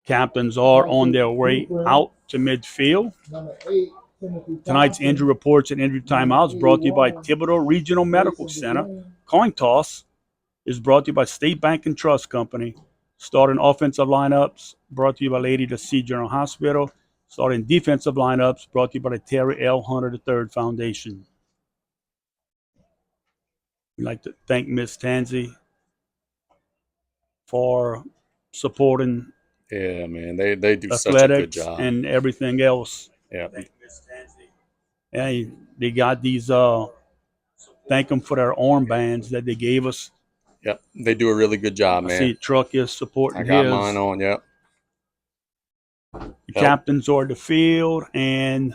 Captains are on their way out to midfield. Tonight's injury reports and injury timeouts brought to you by Thibodeau Regional Medical Center. Coin toss is brought to you by State Bank and Trust Company. Starting offensive lineups brought to you by Lady to C General Hospital. Starting defensive lineups brought to you by the Terry L. Hunter III Foundation. We'd like to thank Miss Tansy for supporting Yeah, man, they do such a good athletics job. and everything else. Yeah, And they got these, thank them for their armbands that they gave us. yep, they do a really good job, I man. see Truck is supporting I got his. mine on. Yep. The captains are at the field, and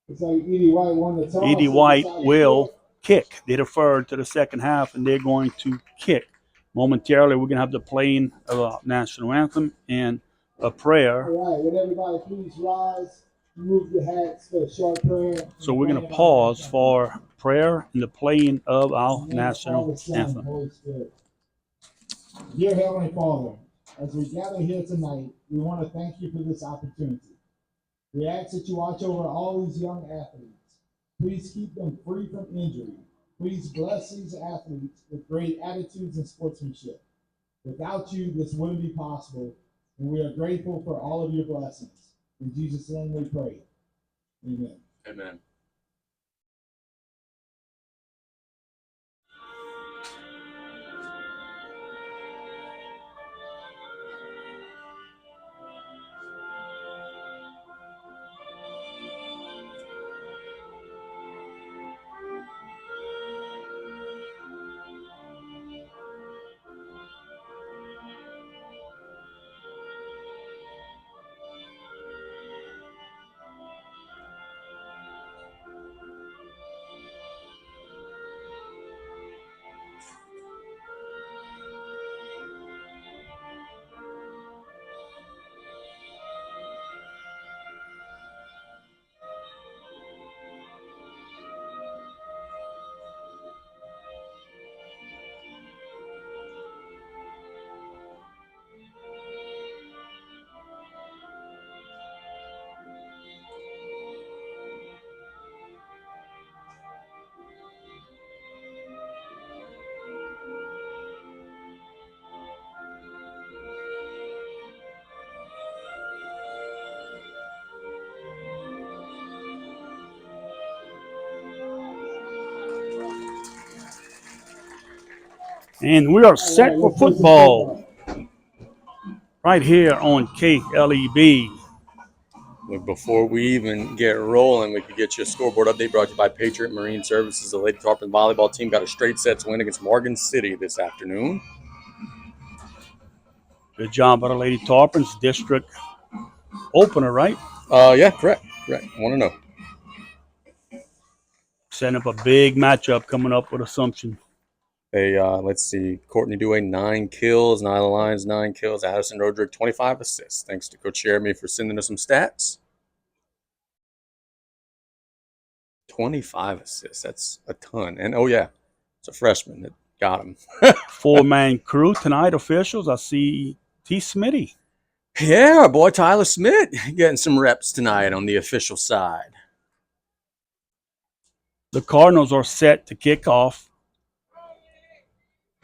It's like Edie White won the toss. Edie White will kick. They deferred to the second half, and they're going to kick. Momentarily, we're going to have the playing of a national anthem and a prayer. All right, would everybody please rise, move your hats for a short prayer. So we're going to pause for prayer and the playing of our national anthem. Dear Heavenly Father, as we gather here tonight, we want to thank you for this opportunity. We ask that you watch over all these young athletes. Please keep them free from injury. Please bless these athletes with great attitudes and sportsmanship. Without you, this wouldn't be possible, and we are grateful for all of your blessings. In Jesus' name we pray. Amen. Amen. And we are set for football right here on KLEB. Before we even get rolling, we could get you a scoreboard update brought to you by Patriot Marine Services. The Lady Tarpon volleyball team got a straight sets win against Morgan City this afternoon. Good job by the Lady Tarpons district opener, right? Yeah, correct. 1-0. Setting up a big matchup coming up with Assumption. They let's see, Courtney Dewey 9 kills, Nyla Lyons 9 kills, Addison Roderick 25 assists. Thanks to Coach Jeremy for sending us some stats. 25 assists, that's a ton. And oh yeah, it's a freshman that got him. 4-man crew tonight, officials. I see T. Smitty. Yeah, our boy Tyler Smith getting some reps tonight on the official side. The Cardinals are set to kick off.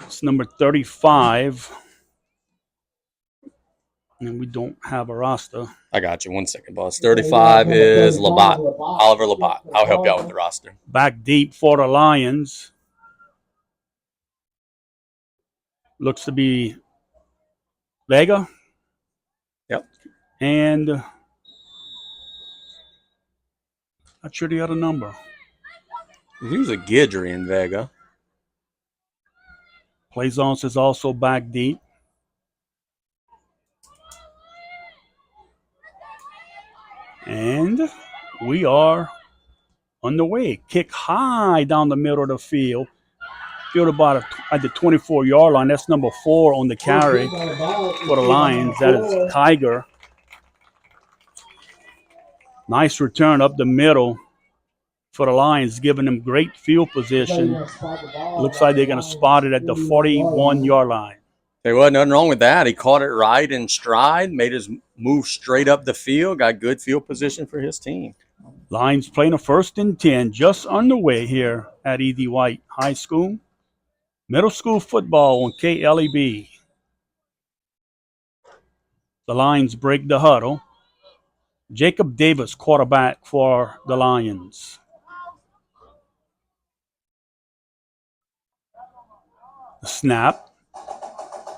It's number 35. And we don't have a roster. I got you. 1 second, boss. 35 is Labat, Oliver Labat. I'll help you out with the roster. Back deep for the Lions. Looks to be Vega. Yep. And not sure the other number. He was a Guidry in Vega. Plaisance is also back deep. And we are underway. Kick high down the middle of the field. Field about at the 24-yard line. That's number 4 on the carry for the Lions. That is Tiger. Nice return up the middle for the Lions, giving them great field position. Looks like they're going to spot it at the 41-yard line. There wasn't nothing wrong with that. He caught it right in stride, made his move straight up the field, got good field position for his team. Lions playing a 1st and 10 just underway here at E.D. White High School. Middle school football on KLEB. The Lions break the huddle. Jacob Davis, quarterback for the Lions. The snap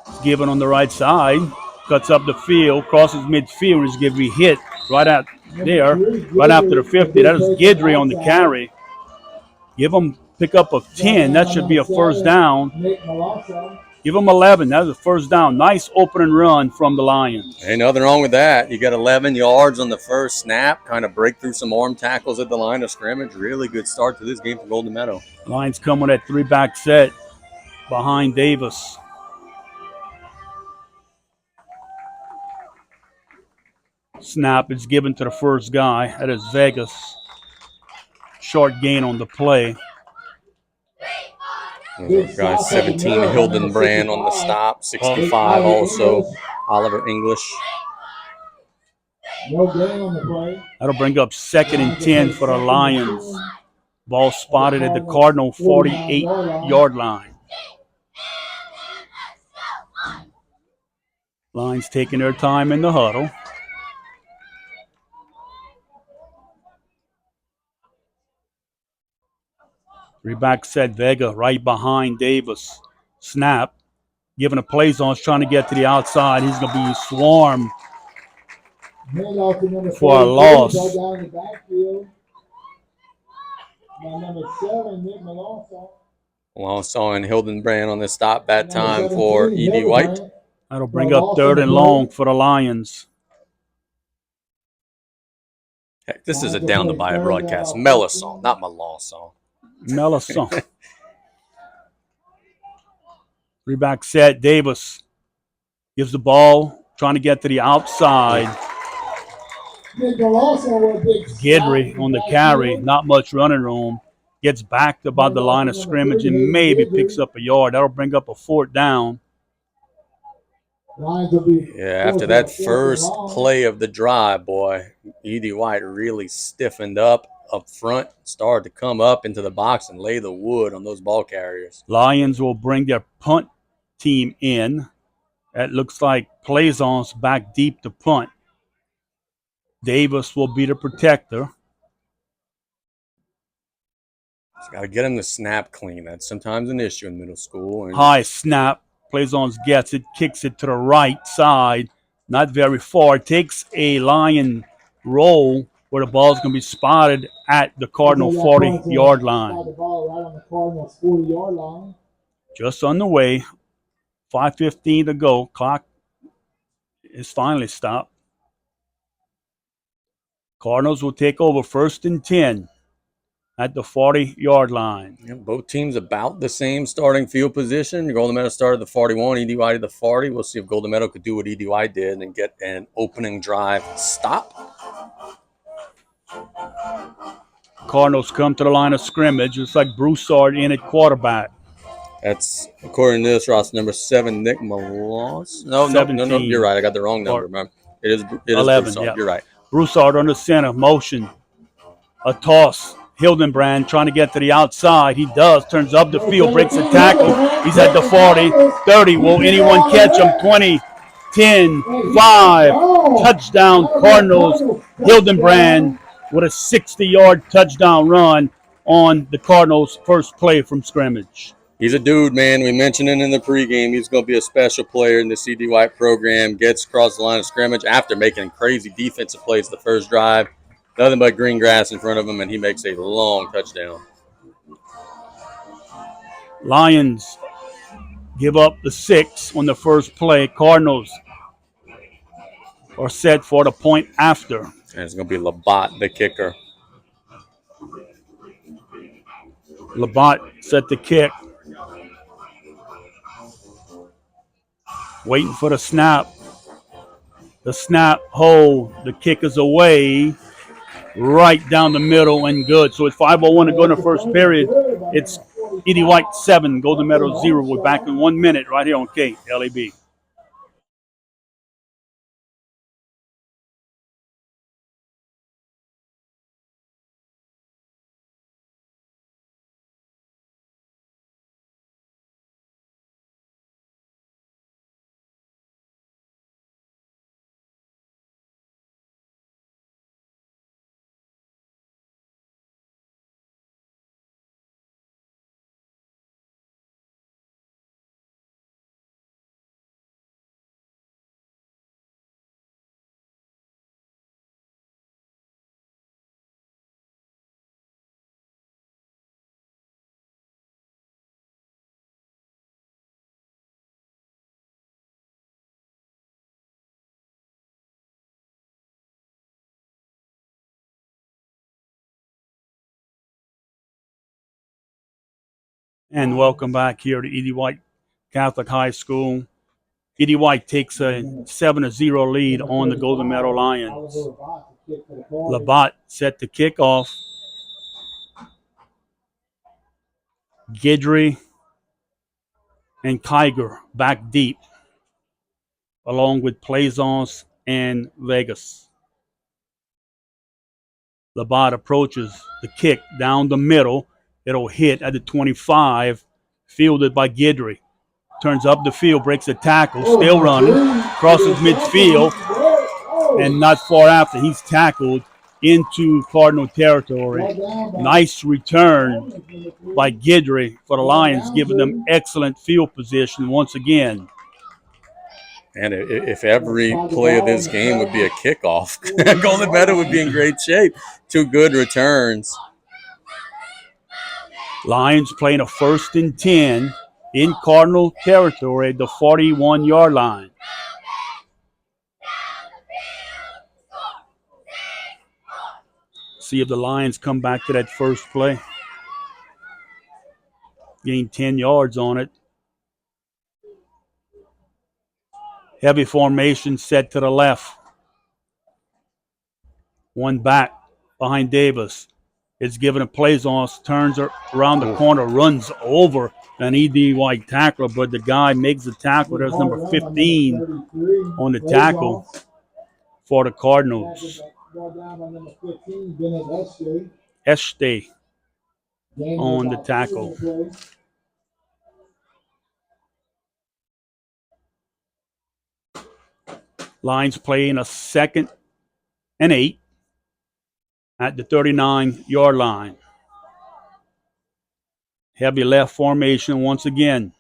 is given on the right side. Cuts up the field, crosses midfield, and is going to be hit right out there, right after the 50. That is Guidry on the carry. Give them pick up of 10. That should be a first down. Give them 11. That's a first down. Nice opening run from the Lions. Ain't nothing wrong with that. You got 11 yards on the first snap, kind of break through some arm tackles at the line of scrimmage. Really good start to this game for Golden Meadow. Lions come with that 3-back set behind Davis. Snap is given to the first guy. That is Vegas. Short gain on the play. Guy 17, Hildenbrand on the stop. 65 also, Oliver English. No gain on the play. That'll bring up 2nd and 10 for the Lions. Ball spotted at the Cardinal 48-yard line. Lions taking their time in the huddle. Three-back set, Vega right behind Davis. Snap. Giving a play zone, trying to get to the outside. He's going to be swarmed for a loss. Alonso and Hildenbrand on the stop that time for E.D. White. That'll bring up 3rd and long for the Lions. Heck, this is a down the wire broadcast. Melisson, not Melanson. Melisson. Three-back set. Davis gives the ball, trying to get to the outside. Guidry on the carry, not much running room. Gets back to about the line of scrimmage and maybe picks up a yard. That'll bring up a 4th down. Yeah, after that first play of the drive, boy, E.D. White really stiffened up front, started to come up into the box and lay the wood on those ball carriers. Lions will bring their punt team in. That looks like Plaisance back deep to punt. Davis will be the protector. Just got to get him to snap clean. That's sometimes an issue in middle school. And high snap. Plaisance gets it, kicks it to the right side. Not very far. Takes a Lion roll where the ball's going to be spotted at the Cardinal 40-yard line. Just on the way. 5:15 to go. Clock is finally stopped. Cardinals will take over 1st and 10 at the 40-yard line. Yeah, both teams about the same starting field position. Golden Meadow started the 41, EDY to the 40. We'll see if Golden Meadow could do what EDY did and get an opening drive stop. Cardinals come to the line of scrimmage. It's like Broussard in at quarterback. That's, according to this roster, number 7, Nick Malos. No, you're right. I got the wrong number, man. It is 11, Broussard. yeah. You're right. Broussard under center, motion. A toss. Hildenbrand trying to get to the outside. He does. Turns up the field, breaks a tackle. He's at the 40, 30. Will anyone catch him? 20, 10, 5. Touchdown, Cardinals. Hildenbrand with a 60-yard touchdown run on the Cardinals' first play from scrimmage. He's a dude, man. We mentioned it in the pregame. He's going to be a special player in the CD White program. Gets across the line of scrimmage after making crazy defensive plays the first drive. Nothing but green grass in front of him, and he makes a long touchdown. Lions give up the 6 on the first play. Cardinals are set for the point after. And it's going to be Labatt, the kicker. Labatt set the kick. Waiting for the snap. The snap, hold. The kick is away. Right down the middle and good. So it's 5:01 to go in the first period. It's Edie White 7, Golden Meadow 0. We're back in 1 minute right here on KLAB. And welcome back here to Edie White Catholic High School. Edie White takes a 7-0 lead on the Golden Meadow Lions. Labatt set to kick off. Guidry and Kiger back deep, along with Plaisance and Vegas. Labatt approaches the kick down the middle. It'll hit at the 25, fielded by Guidry. Turns up the field, breaks a tackle, still running, crosses midfield, and not far after, he's tackled into Cardinal territory. Nice return by Guidry for the Lions, giving them excellent field position once again. And if every play of this game would be a kickoff, Golden Meadow would be in great shape. 2 good returns. Lions playing a 1st and 10 in Cardinal territory at the 41-yard line. See if the Lions come back to that first play. Gain 10 yards on it. Heavy formation set to the left. 1 back behind Davis. It's given a Plaisance, turns around the corner, runs over an ED White tackler, but the guy makes the tackle. There's number 15 on the tackle for the Cardinals. Este on the tackle. Lions playing a 2nd and 8 at the 39-yard line. Heavy left formation once again.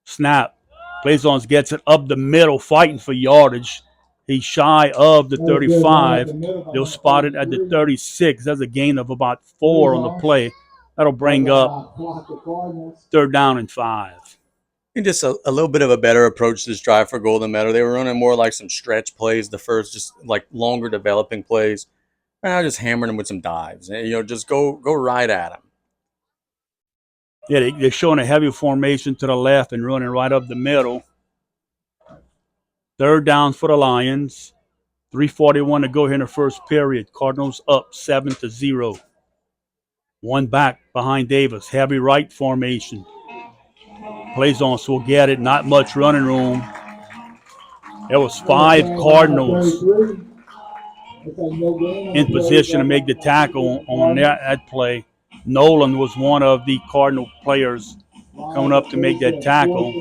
Snap. Plaisance gets it up the middle, fighting for yardage. He's shy of the 35. They'll spot it at the 36. That's a gain of about 4 on the play. That'll bring up 3rd down and 5. And just a little bit of a better approach to this drive for Golden Meadow. They were running more like some stretch plays, the first, just like longer developing plays. And I just hammered them with some dives. And, just go right at them. Yeah, they're showing a heavy formation to the left and running right up the middle. 3rd down for the Lions. 3:41 to go here in the first period. Cardinals up 7-0. 1 back behind Davis. Heavy right formation. Plaisance will get it. Not much running room. There was 5 Cardinals in position to make the tackle on that play. Nolan was one of the Cardinal players coming up to make that tackle.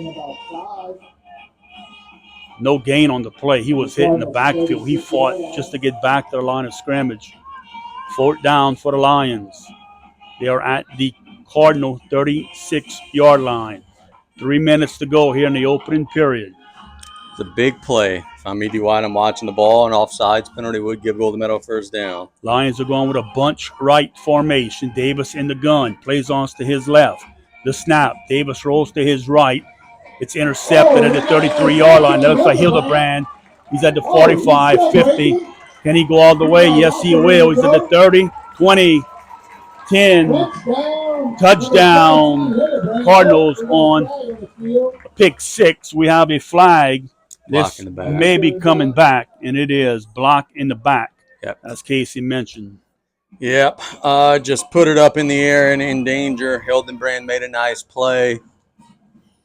No gain on the play. He was hitting the backfield. He fought just to get back to the line of scrimmage. 4th down for the Lions. They are at the Cardinal 36-yard line. 3 minutes to go here in the opening period. It's a big play. If I'm ED White, I'm watching the ball. An offsides penalty would give Golden Meadow 1st down. Lions are going with a bunch right formation. Davis in the gun. Plaisance to his left. The snap. Davis rolls to his right. It's intercepted at the 33-yard line. That looks like Hildebrand. He's at the 45, 50. Can he go all the way? Yes, he will. He's at the 30, 20, 10. Touchdown. Cardinals on a pick 6. We have a flag. This may be coming back, and it is block in the back, Yep. as Casey mentioned. Yep. Just put it up in the air and in danger. Hildenbrand made a nice play.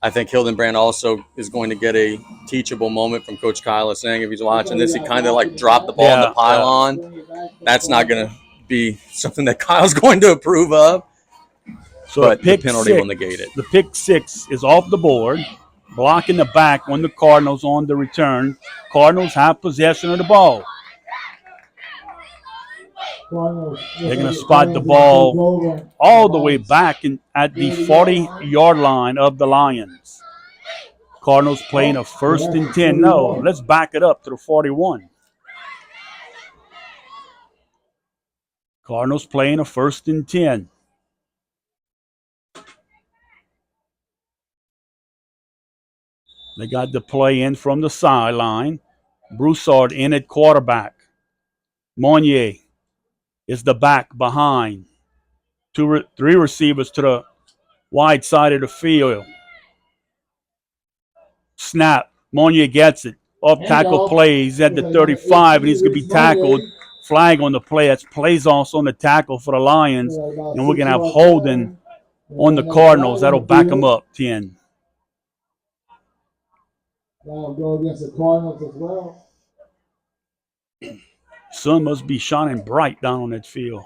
I think Hildenbrand also is going to get a teachable moment from Coach Kyle saying if he's watching this, he kind of like dropped the ball in the pylon. That's not going to be something that Kyle's going to approve of. So but the penalty will negate it. The pick six is off the board, blocking the back on the Cardinals on the return. Cardinals have possession of the ball. They're going to spot the ball all the way back at the 40-yard line of the Lions. Cardinals playing a 1st and 10. No, let's back it up to the 41. Cardinals playing a 1st and 10. They got the play in from the sideline. Broussard in at quarterback. Monnier is the back behind. Three receivers to the wide side of the field. Snap. Monnier gets it. Off tackle plays at the 35, and he's going to be tackled. Flag on the play. That's plays also on the tackle for the Lions. And we're going to have holding on the Cardinals. That'll back them up 10. Now go against the Cardinals as well. Sun must be shining bright down on that field.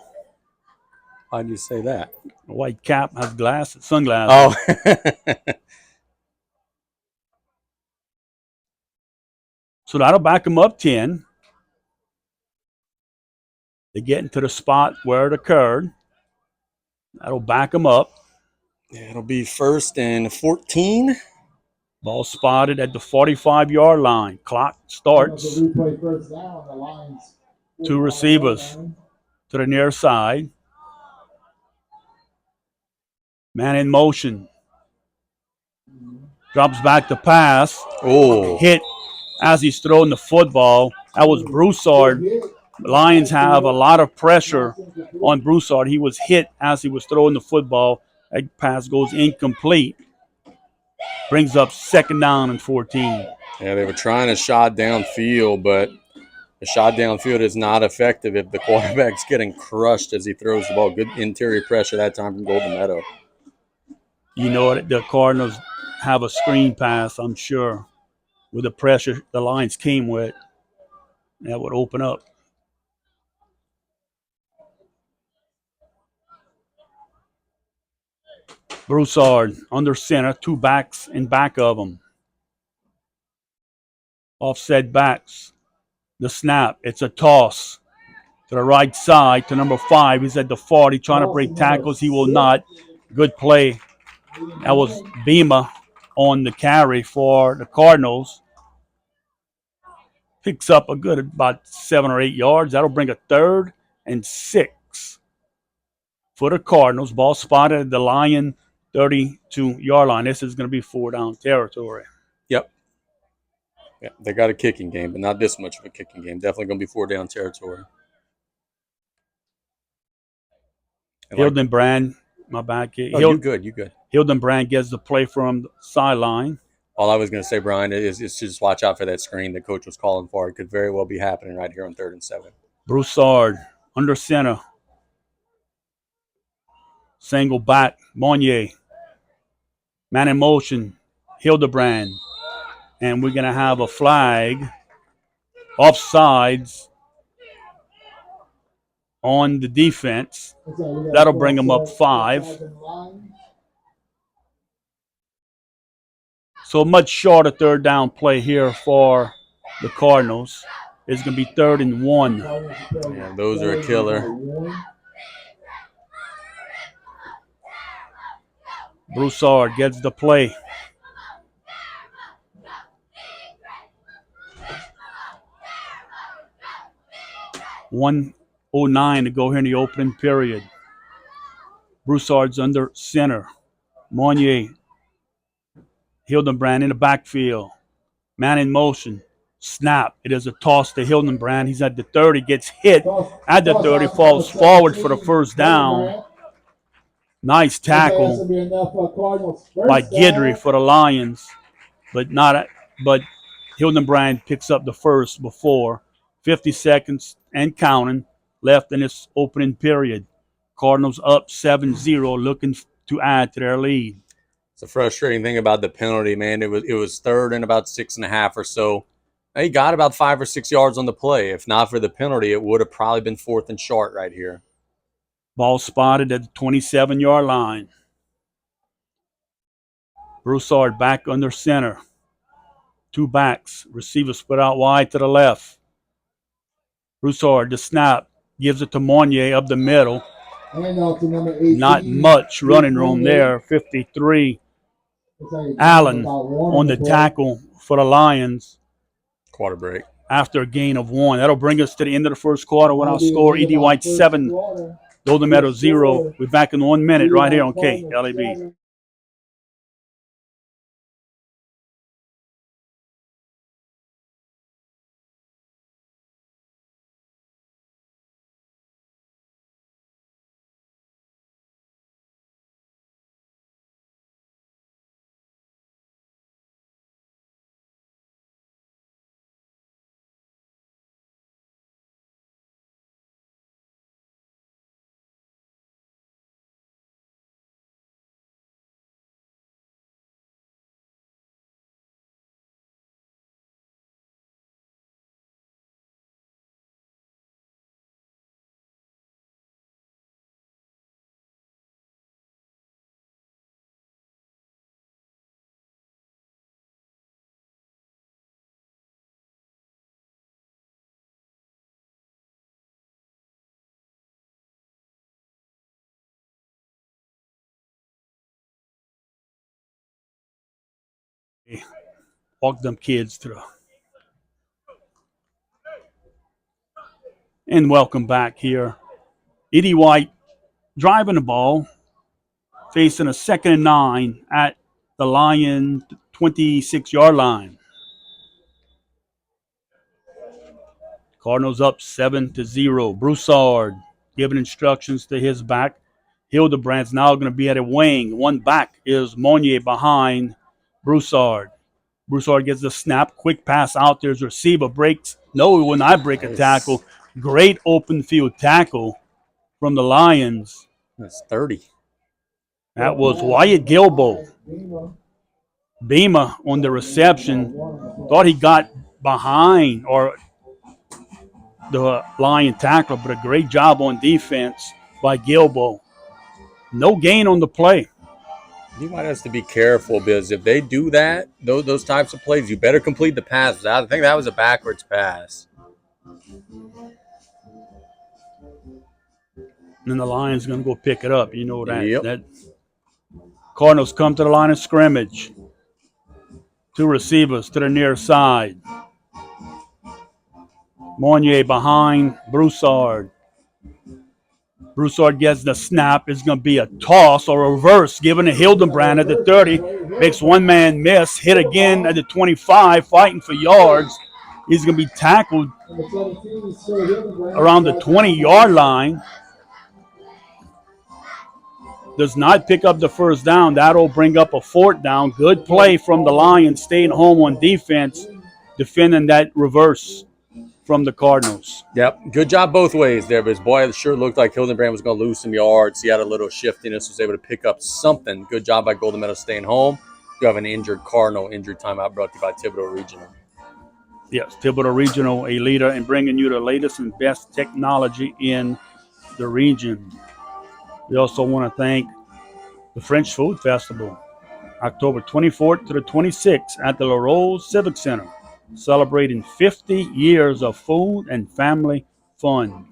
Why do you say that? A white cap has glasses, sunglasses. Oh. So that'll back them up 10. They get into the spot where it occurred. That'll back them up. Yeah, it'll be 1st and 14. Ball spotted at the 45-yard line. Clock starts. Two receivers to the near side. Man in motion. Drops back to pass. Oh. Hit as he's throwing the football. That was Broussard. Lions have a lot of pressure on Broussard. He was hit as he was throwing the football. That pass goes incomplete. Brings up 2nd down and 14. Yeah, they were trying to shot downfield, but the shot downfield is not effective if the quarterback's getting crushed as he throws the ball. Good interior pressure that time from Golden Meadow. You know what? The Cardinals have a screen pass, I'm sure, with the pressure the Lions came with. That would open up. Broussard under center, two backs in back of him. Offset backs. The snap. It's a toss to the right side to number 5. He's at the 40 trying to break tackles. He will not. Good play. That was Bima on the carry for the Cardinals. Picks up a good about 7 or 8 yards. That'll bring a 3rd and 6 for the Cardinals. Ball spotted at the Lion 32-yard line. This is going to be 4-down territory. Yep. Yeah, they got a kicking game, but not this much of a kicking game. Definitely going to be 4-down territory. Hildenbrand, my bad. You good. Hildenbrand gets the play from the sideline. All I was going to say, Brian, is just watch out for that screen that coach was calling for. It could very well be happening right here on 3rd and 7. Broussard under center. Single back, Monnier. Man in motion, Hildebrand. And we're going to have a flag. Offsides on the defense. That'll bring them up 5. So a much shorter 3rd down play here for the Cardinals. It's going to be 3rd and 1. Yeah, those are a killer. Broussard gets the play. .109 to go here in the opening period. Broussard's under center. Monnier. Hildenbrand in the backfield. Man in motion. Snap. It is a toss to Hildenbrand. He's at the 30. Gets hit at the 30. Falls forward for the 1st down. Nice tackle by Guidry for the Lions. But Hildenbrand picks up the 1st before 50 seconds and counting. left in this opening period. Cardinals up 7-0, looking to add to their lead. It's a frustrating thing about the penalty, man. It was third and about 6.5 or so. He got about 5 or 6 yards on the play. If not for the penalty, it would have probably been fourth and short right here. Ball spotted at the 27-yard line. Broussard back under center. Two backs. Receiver split out wide to the left. Broussard, the snap, gives it to Monnier up the middle. Not much running room there. 53. Allen on the tackle for the Lions. Quarter break. After a gain of 1. That'll bring us to the end of the first quarter when I'll score ED White 7, Golden Meadow 0. We're back in 1 minute right here on KLAB. Walk them kids through. And welcome back here. ED White driving the ball, facing a 2nd and 9 at the Lion 26-yard line. Cardinals up 7-0. Broussard giving instructions to his back. Hildebrandt's now going to be at a wing. One back is Monnier behind Broussard. Broussard gets the snap. Quick pass out. There's receiver. Breaks. No, he will not break a tackle. Great open field tackle from the Lions. That's 30. That was Wyatt Gilbo. Beamer on the reception. Thought he got behind or the Lion tackler, but a great job on defense by Gilbo. No gain on the play. You might have to be careful because if they do that, those types of plays, you better complete the pass. I think that was a backwards pass. And then the Lions going to go pick it up. You know that. Yep. That Cardinals come to the line of scrimmage. Two receivers to the near side. Monnier behind Broussard. Broussard gets the snap. It's going to be a toss or reverse given to Hildebrand at the 30. Makes one man miss. Hit again at the 25, fighting for yards. He's going to be tackled around the 20-yard line. Does not pick up the first down. That'll bring up a 4th down. Good play from the Lions, staying home on defense, defending that reverse from the Cardinals. Yep, good job both ways there. But boy, it sure looked like Hildebrand was going to lose some yards. He had a little shiftiness, was able to pick up something. Good job by Golden Meadow staying home. You have an injured Cardinal injury timeout brought to you by Thibodeau Regional. Yes, Thibodeau Regional, a leader in bringing you the latest and best technology in the region. We also want to thank the French Food Festival, October 24th to the 26th at the La Rose Civic Center, celebrating 50 years of food and family fun.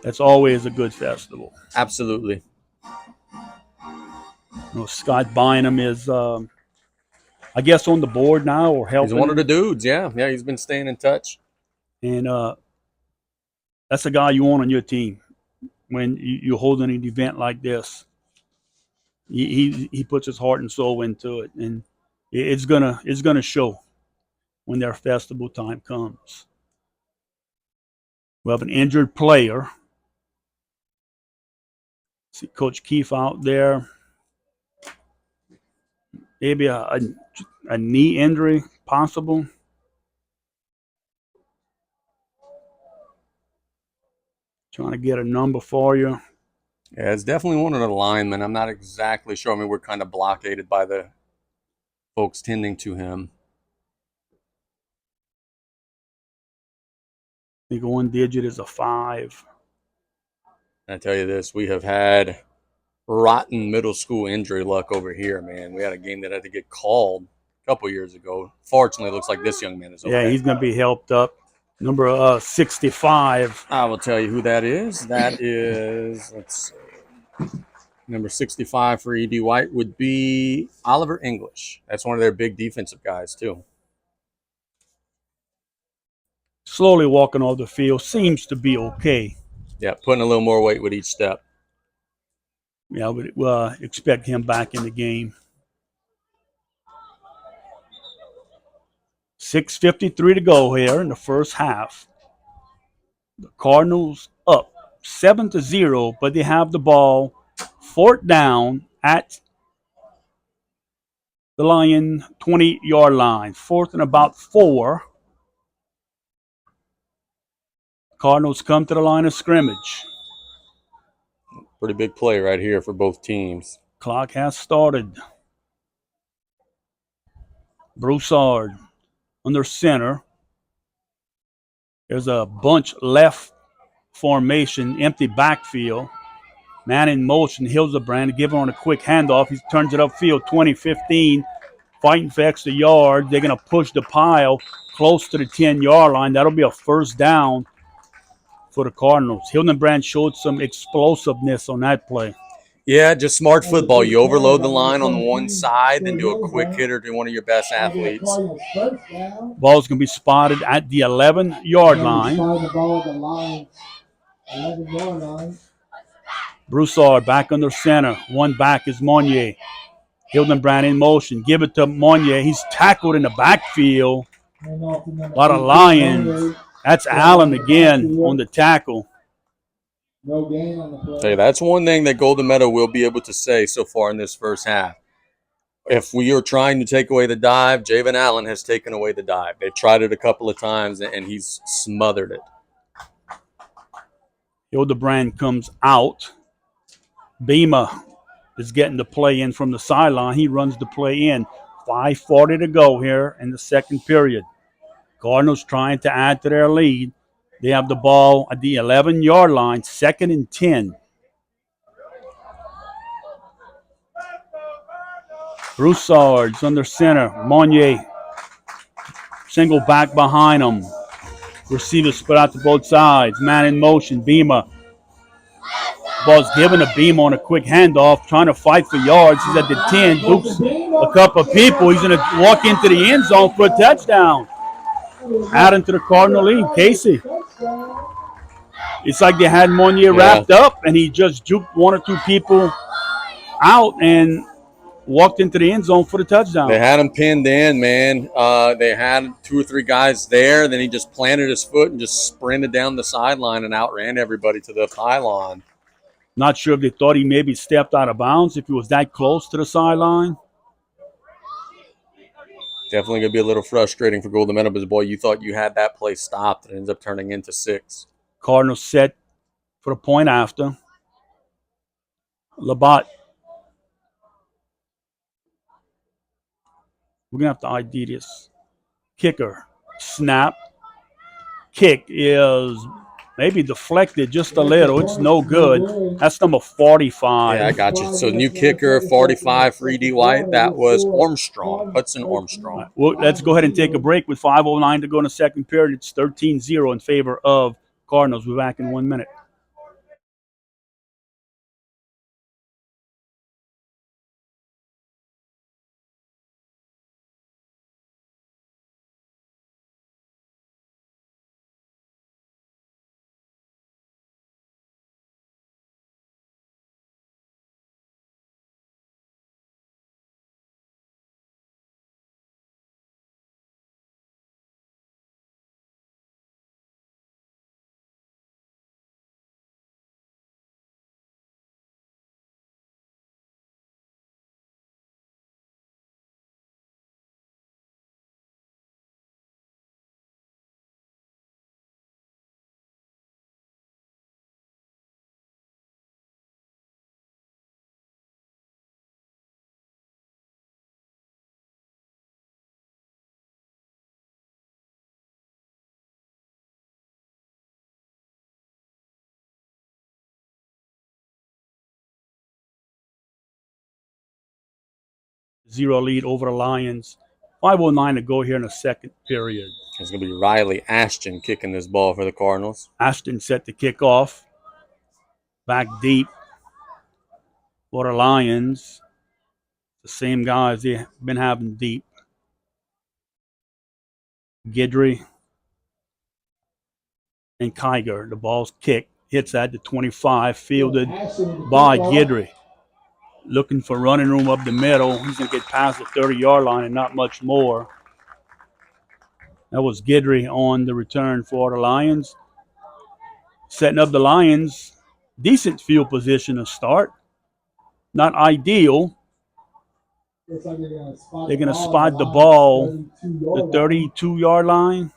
That's always a good festival. Absolutely. You know, Scott Bynum is, I guess, on the board now or helping. He's one of the dudes, yeah. Yeah, he's been staying in touch. And that's a guy you want on your team when you're holding an event like this. He puts his heart and soul into it, and it's gonna show when their festival time comes. We have an injured player. See Coach Keefe out there. Maybe a knee injury possible. Trying to get a number for you. Yeah, it's definitely one of the linemen. I'm not exactly sure. I mean, we're kind of blockaded by the folks tending to him. I think one digit is a 5. And I tell you this, we have had rotten middle school injury luck over here, man. We had a game that had to get called a couple years ago. Fortunately, it looks like this young man is okay. Yeah, he's going to be helped up. Number 65. I will tell you who that is. That is, let's see, number 65 for ED White would be Oliver English. That's one of their big defensive guys, too. Slowly walking off the field. Seems to be okay. Yeah, putting a little more weight with each step. Yeah, we'll expect him back in the game. 6:53 to go here in the first half. The Cardinals up 7-0, but they have the ball. Fourth down at the Lion 20-yard line. Fourth and about 4. Cardinals come to the line of scrimmage. Pretty big play right here for both teams. Clock has started. Broussard under center. There's a bunch left formation, empty backfield. Man in motion, Hildebrand, give on a quick handoff. He turns it upfield, 20-15, fighting for extra yards. They're going to push the pile close to the 10-yard line. That'll be a first down for the Cardinals. Hildebrand showed some explosiveness on that play. Yeah, just smart football. You overload the line on the one side, then do a quick hitter to one of your best athletes. Ball's going to be spotted at the 11-yard line. Broussard back under center. One back is Monnier. Hildebrand in motion. Give it to Monnier. He's tackled in the backfield. A lot of Lions. That's Allen again on the tackle. Hey, that's one thing that Golden Meadow will be able to say so far in this first half. If we are trying to take away the dive, Javen Allen has taken away the dive. They've tried it a couple of times, and he's smothered it. Hildebrand comes out. Bema is getting the play in from the sideline. He runs the play in. 5:40 to go here in the second period. Cardinals trying to add to their lead. They have the ball at the 11-yard line, 2nd and 10. Broussard's under center. Monnier single back behind him. Receiver spread out to both sides. Man in motion. Bema. Ball's given to Bema on a quick handoff, trying to fight for yards. He's at the 10. Dukes a couple of people. He's going to walk into the end zone for a touchdown. Adding to the Cardinal lead. Casey. It's like they had Monnier wrapped up, and he just juked one or two people out and walked into the end zone for the touchdown. They had him pinned in, man. They had 2 or 3 guys there. Then he just planted his foot and just sprinted down the sideline and outran everybody to the pylon. Not sure if they thought he maybe stepped out of bounds if he was that close to the sideline. Definitely going to be a little frustrating for Golden Meadow, because, boy, you thought you had that play stopped. It ends up turning into 6. Cardinals set for the point after. Labatt. We're going to have to ID this. Kicker. Snap. Kick is maybe deflected just a little. It's no good. That's number 45. Yeah, I got you. So new kicker, 45 for ED White. That was Armstrong, Hudson Armstrong. Right. Well, let's go ahead and take a break with 5:09 to go in the second period. It's 13-0 in favor of Cardinals. We're back in 1 minute. 0 lead over the Lions. 5:09 to go here in the second period. It's going to be Riley Ashton kicking this ball for the Cardinals. Ashton set to kick off. Back deep for the Lions. The same guys they've been having deep. Guidry and Kiger. The ball's kicked. Hits at the 25. Fielded by Guidry. Looking for running room up the middle. He's going to get past the 30-yard line and not much more. That was Guidry on the return for the Lions. Setting up the Lions. Decent field position to start. Not ideal. They're going to spot the ball, the 32-yard line.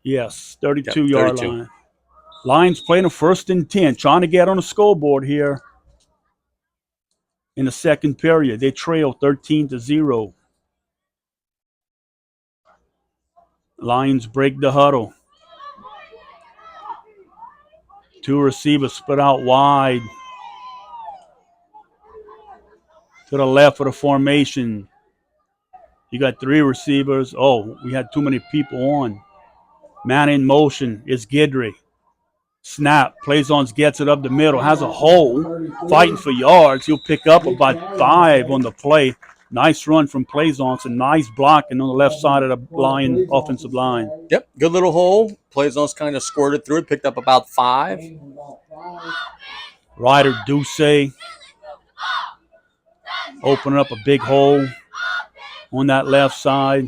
Yes, 32-yard line. Lions playing a 1st and 10, trying to get on the scoreboard here in the second period. They trail 13-0. Lions break the huddle. 2 receivers split out wide to the left of the formation. You got 3 receivers. Oh, we had too many people on. Man in motion is Guidry. Snap. Plaisance gets it up the middle. Has a hole. Fighting for yards. He'll pick up about 5 on the play. Nice run from Plaisance and nice blocking on the left side of the Lion offensive line. Yep, good little hole. Plaisance kind of squirted through it. Picked up about 5. Ryder Ducey opening up a big hole on that left side.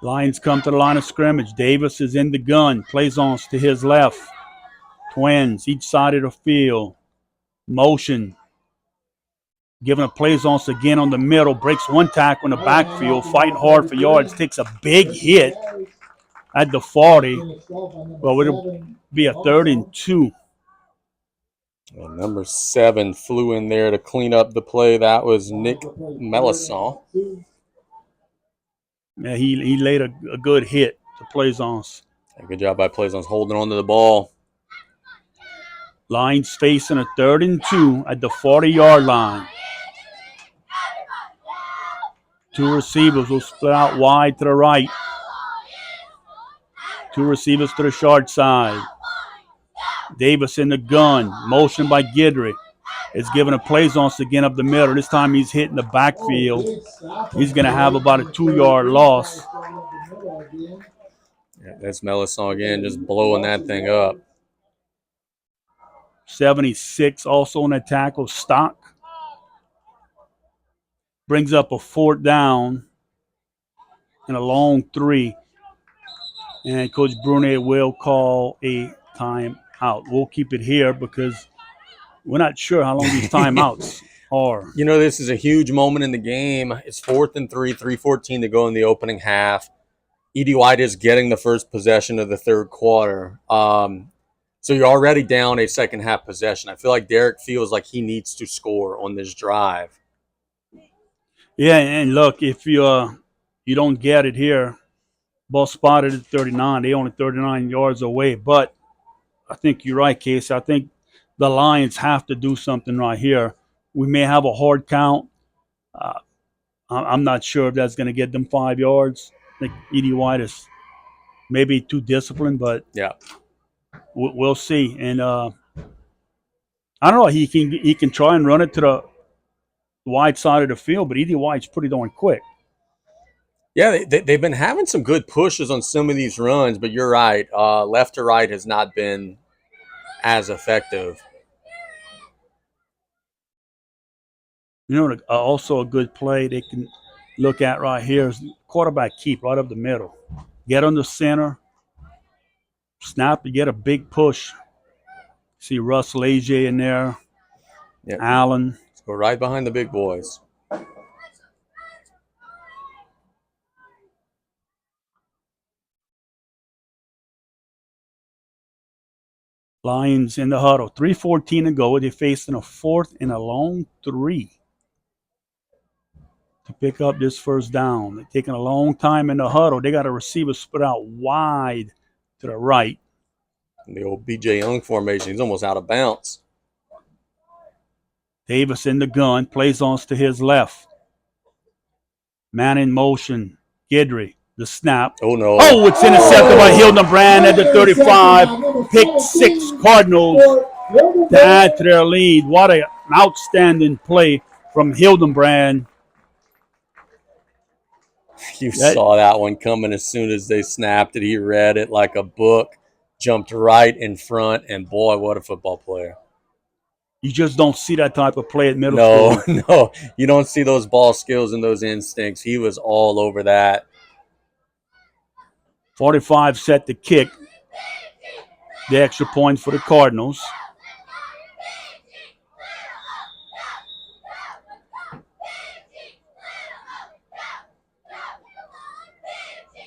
Lions come to the line of scrimmage. Davis is in the gun. Plaisance to his left. Twins each side of the field. Motion. Giving a Plaisance again on the middle. Breaks one tackle in the backfield. Fighting hard for yards. Takes a big hit at the 40. Well, it'll be a 3rd and 2. And number 7 flew in there to clean up the play. That was Nick Melisson. Yeah, he laid a good hit to Plaisance. Good job by Plaisance holding on to the ball. Lions facing a 3rd and 2 at the 40-yard line. 2 receivers will split out wide to the right. 2 receivers to the short side. Davis in the gun. Motion by Guidry. It's given a Plaisance again up the middle. This time he's hitting the backfield. He's going to have about a 2-yard loss. Yeah, that's Melisson again, just blowing that thing up. 76 also on that tackle. Stock brings up a 4th down and a long 3. And Coach Brunet will call a timeout. We'll keep it here because we're not sure how long these timeouts are. You know, this is a huge moment in the game. It's 4th and 3, 3:14 to go in the opening half. E.D. White is getting the first possession of the 3rd quarter. So you're already down a second half possession. I feel like Derek feels like he needs to score on this drive. Yeah, and look, if you don't get it here, ball spotted at 39. They only 39 yards away. But I think you're right, Casey. I think the Lions have to do something right here. We may have a hard count. I'm not sure if that's going to get them 5 yards. I think E.D. White is maybe too disciplined, but yeah, we'll see. And I don't know. He can try and run it to the wide side of the field, but E.D. White's pretty darn quick. Yeah, they've been having some good pushes on some of these runs, but you're right. Left to right has not been as effective. You know, also a good play they can look at right here is quarterback keep right up the middle. Get on the center. Snap to get a big push. See Russ Leger in there. Yep. Allen. Let's go right behind the big boys. Lions in the huddle. 3:14 to go. They're facing a 4th and a long 3. to pick up this first down. They're taking a long time in the huddle. They got a receiver split out wide to the right. The old B.J. Young formation. He's almost out of bounds. Davis in the gun, plays on to his left. Man in motion. Gidry, the snap. Oh, no. Oh, it's intercepted by Hildenbrand at the 35. Pick 6 Cardinals to add to their lead. What an outstanding play from Hildenbrand. You saw that one coming as soon as they snapped it. He read it like a book, jumped right in front, and boy, what a football player. You just don't see that type of play at middle school. No, you don't see those ball skills and those instincts. He was all over that. 45 set to kick. The extra point for the Cardinals.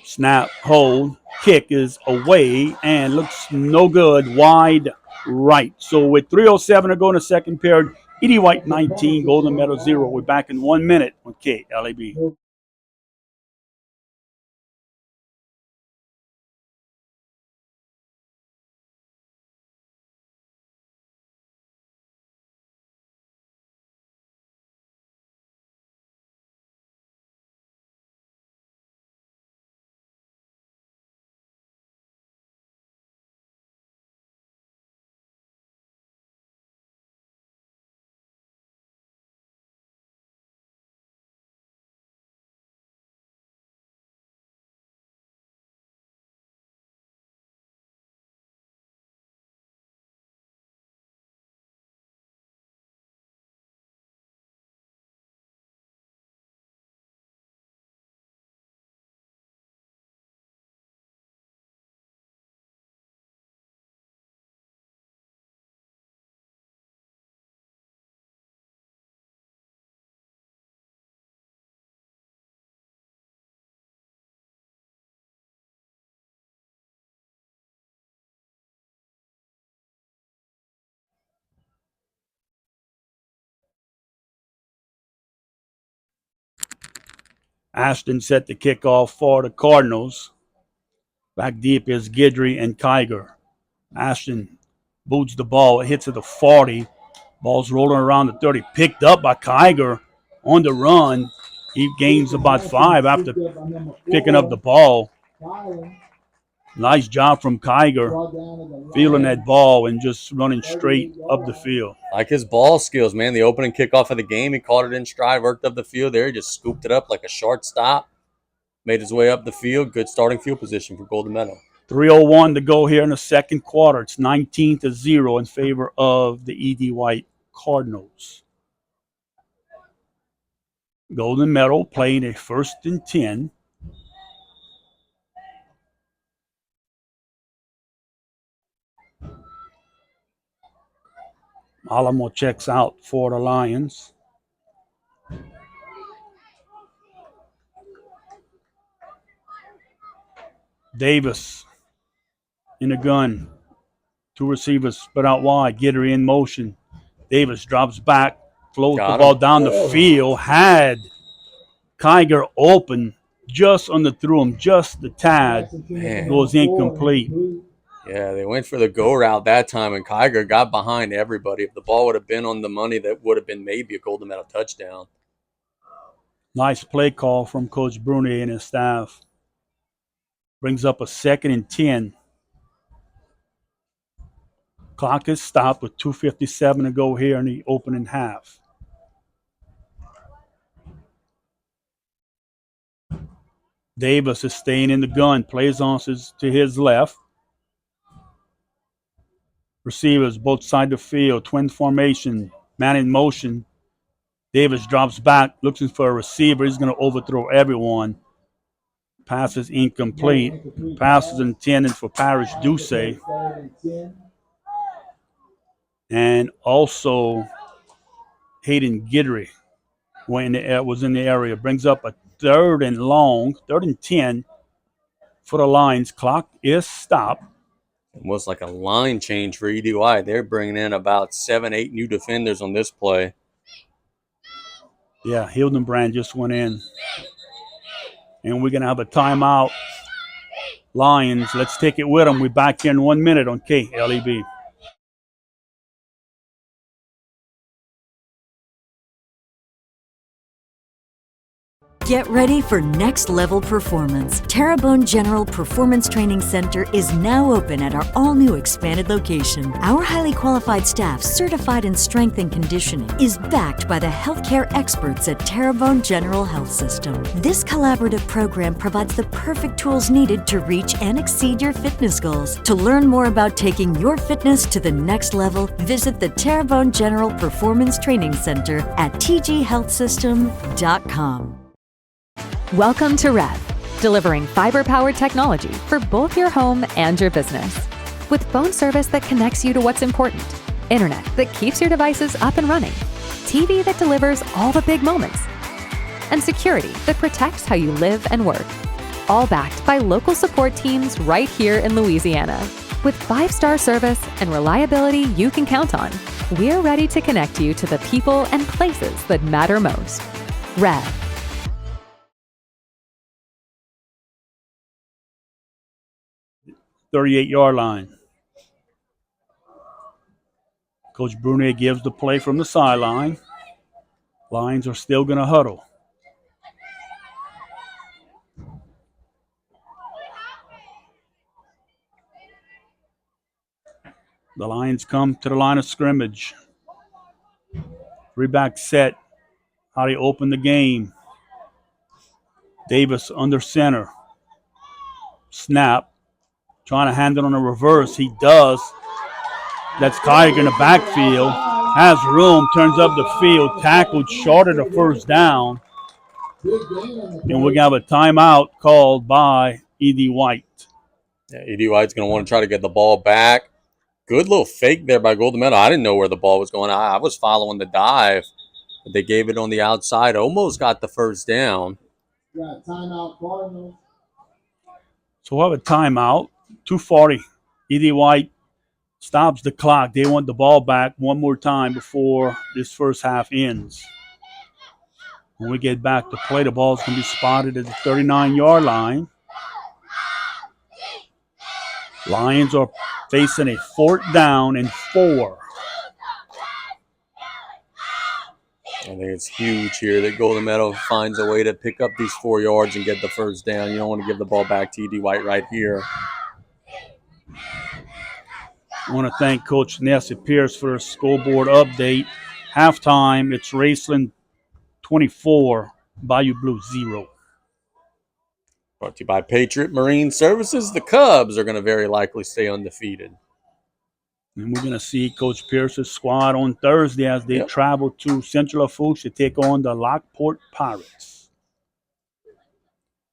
Snap, hold, kick is away and looks no good, wide right. So with 3:07 to go in the second period, ED White 19, Golden Meadow 0. We're back in 1 minute on KLAB. Ashton set the kickoff for the Cardinals. Back deep is Gidry and Kiger. Ashton boots the ball. It hits at the 40. Ball's rolling around the 30. Picked up by Kiger on the run. He gains about 5 after picking up the ball. Nice job from Kiger, feeling that ball and just running straight up the field. Like his ball skills, man. The opening kickoff of the game, he caught it in stride, worked up the field there. He just scooped it up like a shortstop. Made his way up the field. Good starting field position for Golden Meadow. 3:01 to go here in the second quarter. It's 19-0 in favor of the ED White Cardinals. Golden Meadow playing a 1st and 10. Alamo checks out for the Lions. Davis in the gun. 2 receivers spread out wide. Gidry in motion. Davis drops back, floats the ball down the field. Had Kiger open, just underthrew him, just the tad. Man. Goes incomplete. Yeah, they went for the go route that time, and Kiger got behind everybody. If the ball would have been on the money, that would have been maybe a Golden Meadow touchdown. Nice play call from Coach Bruni and his staff. Brings up a 2nd and 10. Clock is stopped with 2:57 to go here in the opening half. Davis is staying in the gun, plays on to his left. Receivers both sides of the field, twin formation, man in motion. Davis drops back, looking for a receiver. He's going to overthrow everyone. Pass is incomplete. Pass is intended for Parrish Ducey. And also Hayden Gidry was in the area. Brings up a 3rd and long, 3rd and 10 for the Lions. Clock is stopped. Almost like a line change for EDY. They're bringing in about 7, 8 new defenders on this play. Yeah, Hildenbrand just went in. And we're going to have a timeout. Lions, let's take it with them. We're back here in 1 minute on KLEB. Get ready for next level performance. Terrebonne General Performance Training Center is now open at our all new expanded location. Our highly qualified staff, certified in strength and conditioning, is backed by the healthcare experts at Terrebonne General Health System. This collaborative program provides the perfect tools needed to reach and exceed your fitness goals. To learn more about taking your fitness to the next level, visit the Terrebonne General Performance Training Center at tghealthsystem.com. Welcome to Rev, delivering fiber-powered technology for both your home and your business. With phone service that connects you to what's important, internet that keeps your devices up and running, TV that delivers all the big moments, and security that protects how you live and work. All backed by local support teams right here in Louisiana. With 5-star service and reliability you can count on, we're ready to connect you to the people and places that matter most. Rev. 38-yard line. Coach Brunet gives the play from the sideline. Lions are still going to huddle. The Lions come to the line of scrimmage. 3-back set. How they open the game. Davis under center. Snap. Trying to hand it on a reverse. He does. That's Kiger in the backfield. Has room. Turns up the field. Tackled short of the first down. And we're going to have a timeout called by E.D. White. Yeah, E.D. White's going to want to try to get the ball back. Good little fake there by Golden Meadow. I didn't know where the ball was going. I was following the dive, but they gave it on the outside. Almost got the first down. Got timeout, Cardinals. So we'll have a timeout. 2:40. E.D. White stops the clock. They want the ball back one more time before this first half ends. When we get back to play, the ball's going to be spotted at the 39-yard line. Lions are facing a 4th down and 4. I think it's huge here that Golden Meadow finds a way to pick up these 4 yards and get the first down. You don't want to give the ball back to E.D. White right here. I want to thank Coach Nessie Pierce for a scoreboard update. Halftime, it's Raceland 24, Bayou Blue 0. Brought to you by Patriot Marine Services. The Cubs are going to very likely stay undefeated. And we're going to see Coach Pierce's squad on Thursday as they travel to Central Lafourche to take on the Lockport Pirates.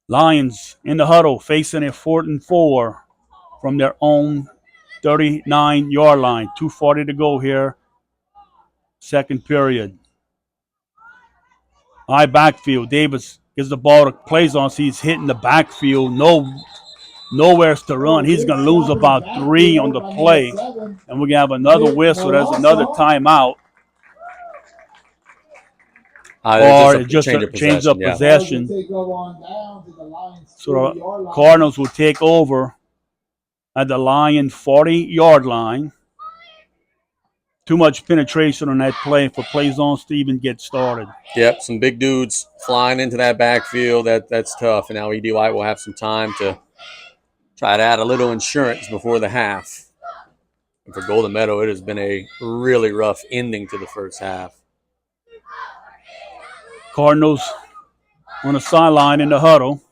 Lions in the huddle facing a 4th and 4 from their own 39-yard line. 2:40 to go here. Second period. High backfield. Davis gets the ball to plays on. So he's hitting the backfield. Nowhere to run. He's going to lose about 3 on the play. And we're going to have another whistle. There's another timeout. Or just a change of possession. So the Cardinals will take over at the Lion 40-yard line. Too much penetration on that play for play zones to even get started. Yep, some big dudes flying into that backfield. That's tough. And now E.D. White will have some time to try to add a little insurance before the half. And for Golden Meadow, it has been a really rough ending to the first half. Cardinals on the sideline in the huddle.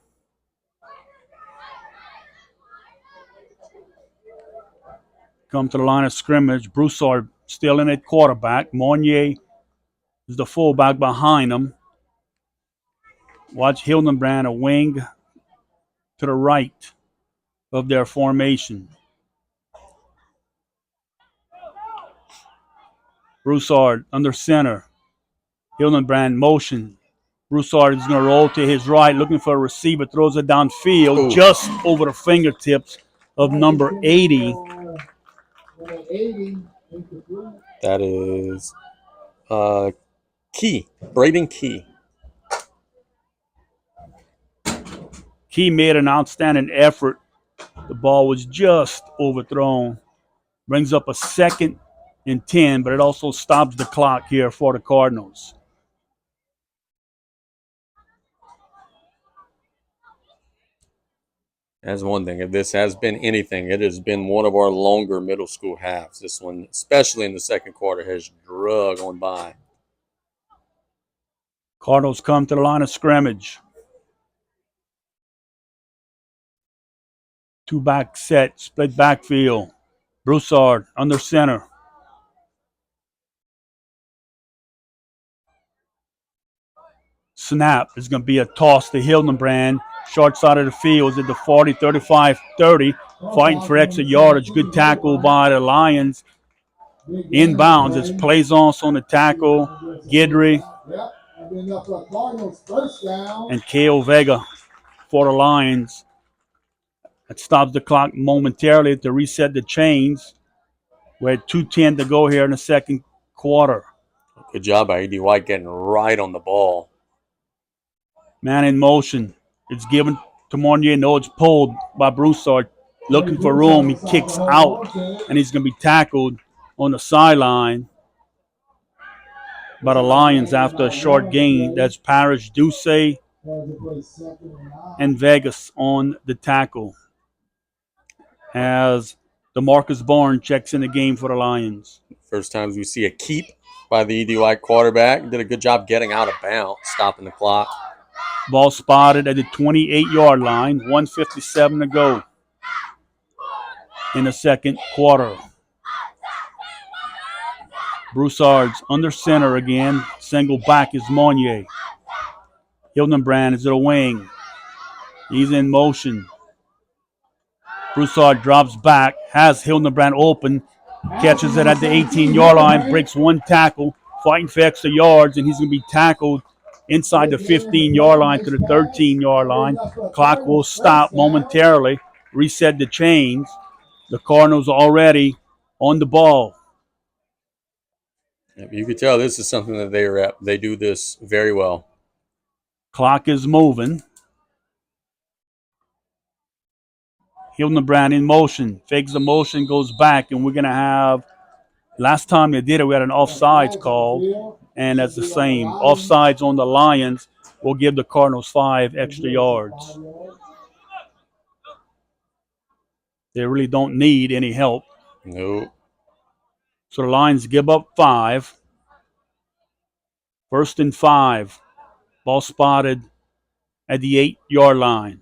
Come to the line of scrimmage. Broussard still in at quarterback. Monnier is the fullback behind him. Watch Hildenbrand, a wing to the right of their formation. Broussard under center. Hildenbrand motion. Broussard is going to roll to his right, looking for a receiver, throws it downfield, just over the fingertips of number 80. That is Braden Key. Key made an outstanding effort. The ball was just overthrown. Brings up a 2nd and 10, but it also stops the clock here for the Cardinals. That's one thing. If this has been anything, it has been one of our longer middle school halves. This one, especially in the second quarter, has drug on by. Cardinals come to the line of scrimmage. 2-back set, split backfield. Broussard under center. Snap is going to be a toss to Hildenbrand. Short side of the field is at the 40, 35, 30. Fighting for extra yardage. Good tackle by the Lions. Inbounds. It's Plaisance on the tackle. Guidry. And K.O. Vega for the Lions. That stops the clock momentarily to reset the chains. We're at 2:10 to go here in the second quarter. Good job by E.D. White getting right on the ball. Man in motion. It's given to Monnier. No, it's pulled by Broussard. Looking for room. He kicks out, and he's going to be tackled on the sideline by the Lions after a short gain. That's Parrish, Ducey, and Vegas on the tackle as DeMarcus Bourne checks in the game for the Lions. First times we see a keep by the E.D. White quarterback. Did a good job getting out of bounds, stopping the clock. Ball spotted at the 28-yard line. 1:57 to go in the second quarter. Broussard's under center again. Single back is Monnier. Hildenbrand is at a wing. He's in motion. Broussard drops back, has Hildenbrand open, catches it at the 18-yard line, breaks one tackle, fighting for extra yards, and he's going to be tackled inside the 15-yard line to the 13-yard line. Clock will stop momentarily, reset the chains. The Cardinals are already on the ball. You could tell this is something that they rep. They do this very well. Clock is moving. Hildenbrand in motion, fakes the motion, goes back, and we're going to have, last time they did it, we had an offsides call, and that's the same. Offsides on the Lions will give the Cardinals 5 extra yards. They really don't need any help. Nope. So the Lions give up 5. 1st and 5. Ball spotted at the 8-yard line.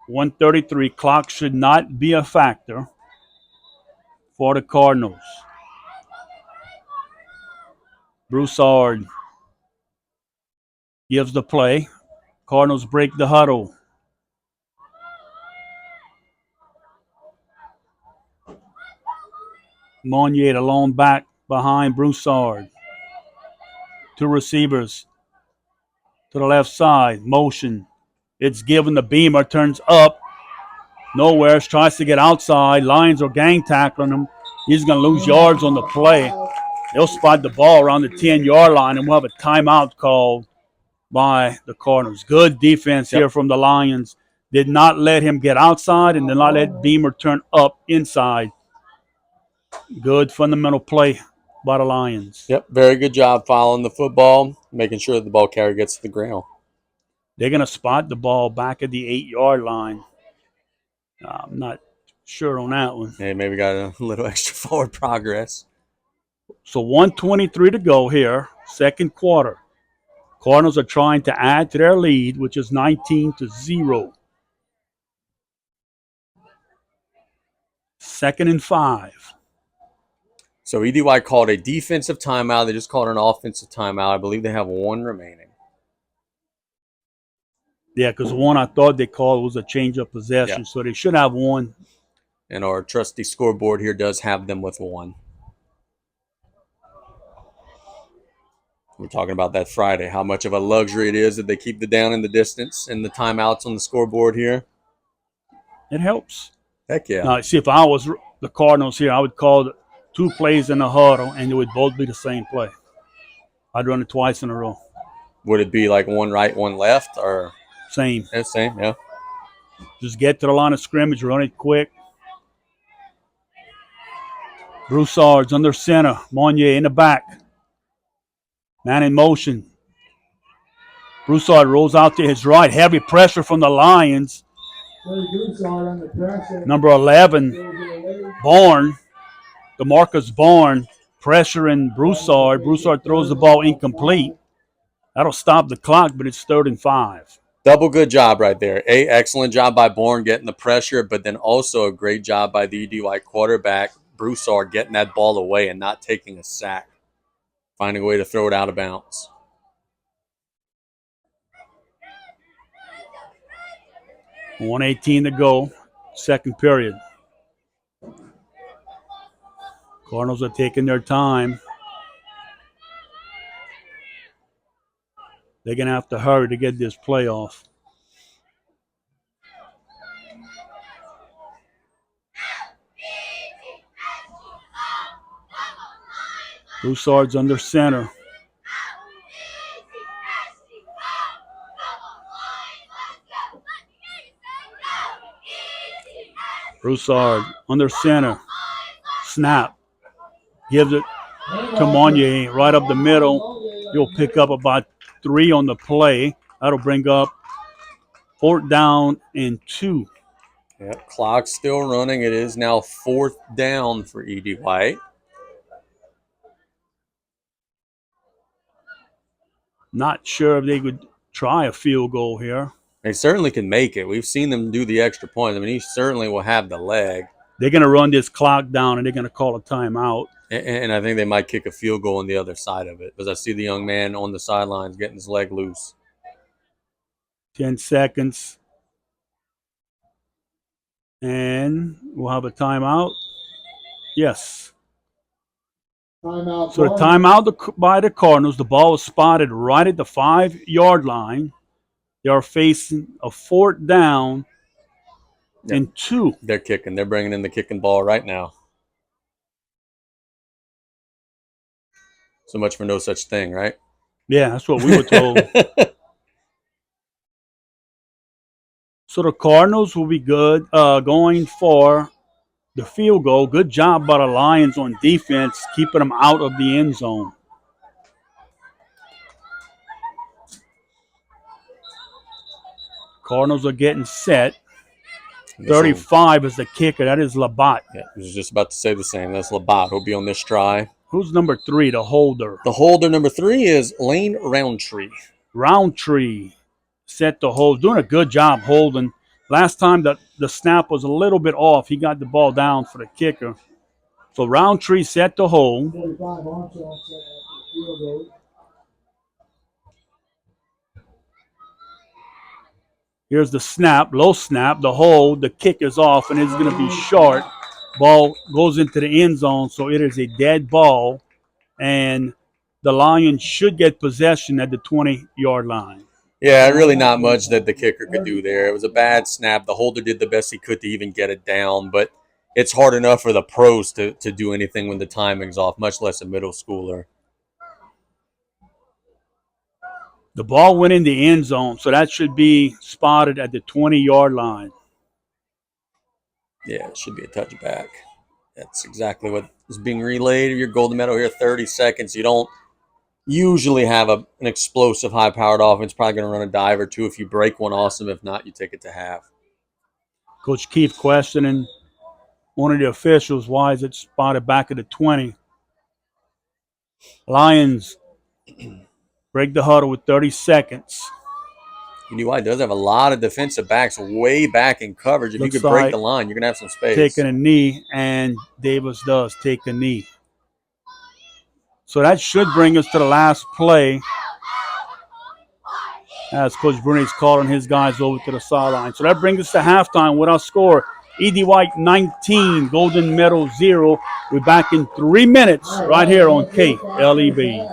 1:33. Clock should not be a factor for the Cardinals. Broussard gives the play. Cardinals break the huddle. Monnier, the lone back behind Broussard. 2 receivers to the left side. Motion. It's given. The Beamer turns up. Nowhere. Tries to get outside. Lions are gang tackling him. He's going to lose yards on the play. They'll spot the ball around the 10-yard line, and we'll have a timeout called by the Cardinals. Good defense here from the Lions. Did not let him get outside and did not let Beamer turn up inside. Good fundamental play by the Lions. Yep, very good job following the football, making sure that the ball carrier gets to the ground. They're going to spot the ball back at the 8-yard line. I'm not sure on that one. Hey, maybe got a little extra forward progress. So 1:23 to go here, second quarter. Cardinals are trying to add to their lead, which is 19-0. 2nd and 5. So E.D. White called a defensive timeout. They just called an offensive timeout. I believe they have 1 remaining. Yeah, because one I thought they called was a change of possession, so they should have 1. And our trusty scoreboard here does have them with 1. We're talking about that Friday, how much of a luxury it is that they keep the down in the distance and the timeouts on the scoreboard here. It helps. Heck yeah. Now, see, if I was the Cardinals here, I would call 2 plays in the huddle, and it would both be the same play. I'd run it twice in a row. Would it be like one right, one left, or Same. same? Yeah. Just get to the line of scrimmage, run it quick. Broussard's under center. Monnier in the back. Man in motion. Broussard rolls out to his right. Heavy pressure from the Lions. Number 11, Bourne. DeMarcus Bourne pressuring Broussard. Broussard throws the ball incomplete. That'll stop the clock, but it's 3rd and 5. Double good job right there. Excellent job by Bourne getting the pressure, but then also a great job by the EDY quarterback, Broussard, getting that ball away and not taking a sack. Finding a way to throw it out of bounds. .118 to go, second period. Cardinals are taking their time. They're going to have to hurry to get this playoff. Broussard's under center. Broussard under center. Snap. Gives it to Monnier right up the middle. He'll pick up about 3 on the play. That'll bring up 4th down and 2. Yep, clock's still running. It is now 4th down for ED White. Not sure if they could try a field goal here. They certainly can make it. We've seen them do the extra point. I mean, he certainly will have the leg. They're going to run this clock down, and they're going to call a timeout. And I think they might kick a field goal on the other side of it because I see the young man on the sidelines getting his leg loose. 10 seconds. And we'll have a timeout. Yes. Timeout. So the timeout by the Cardinals. The ball is spotted right at the 5-yard line. They are facing a 4th down and 2. They're kicking. They're bringing in the kicking ball right now. So much for no such thing, right? Yeah, that's what we were told. So the Cardinals will be good going for the field goal. Good job by the Lions on defense, keeping them out of the end zone. Cardinals are getting set. 35 is the kicker. That is Labatt. Yeah, I was just about to say the same. That's Labatt. He'll be on this try. Who's number 3, the holder? The holder, number 3, is Lane Roundtree. Roundtree set to hold. Doing a good job holding. Last time the snap was a little bit off. He got the ball down for the kicker. So Roundtree set to hold. 45 Armstrong set after the field goal. Here's the snap, low snap, the hold, the kick is off, and it's going to be short. Ball goes into the end zone, so it is a dead ball, and the Lions should get possession at the 20-yard line. Yeah, really not much that the kicker could do there. It was a bad snap. The holder did the best he could to even get it down, but it's hard enough for the pros to do anything when the timing's off, much less a middle schooler. The ball went in the end zone, so that should be spotted at the 20-yard line. Yeah, it should be a touchback. That's exactly what is being relayed. Your Golden Meadow here, 30 seconds. You don't usually have an explosive, high-powered offense. Probably going to run a dive or two. If you break one, awesome. If not, you take it to half. Coach Keefe questioning one of the officials, why is it spotted back at the 20? Lions break the huddle with 30 seconds. EDY does have a lot of defensive backs way back in coverage. If Looks you could break like the line, you're going to have some space. Taking a knee, and Davis does take a knee. So that should bring us to the last play as Coach Brunet's calling his guys over to the sideline. So that brings us to halftime with our score. EDY 19, Golden Meadow 0. We're back in 3 minutes right here on KLEB.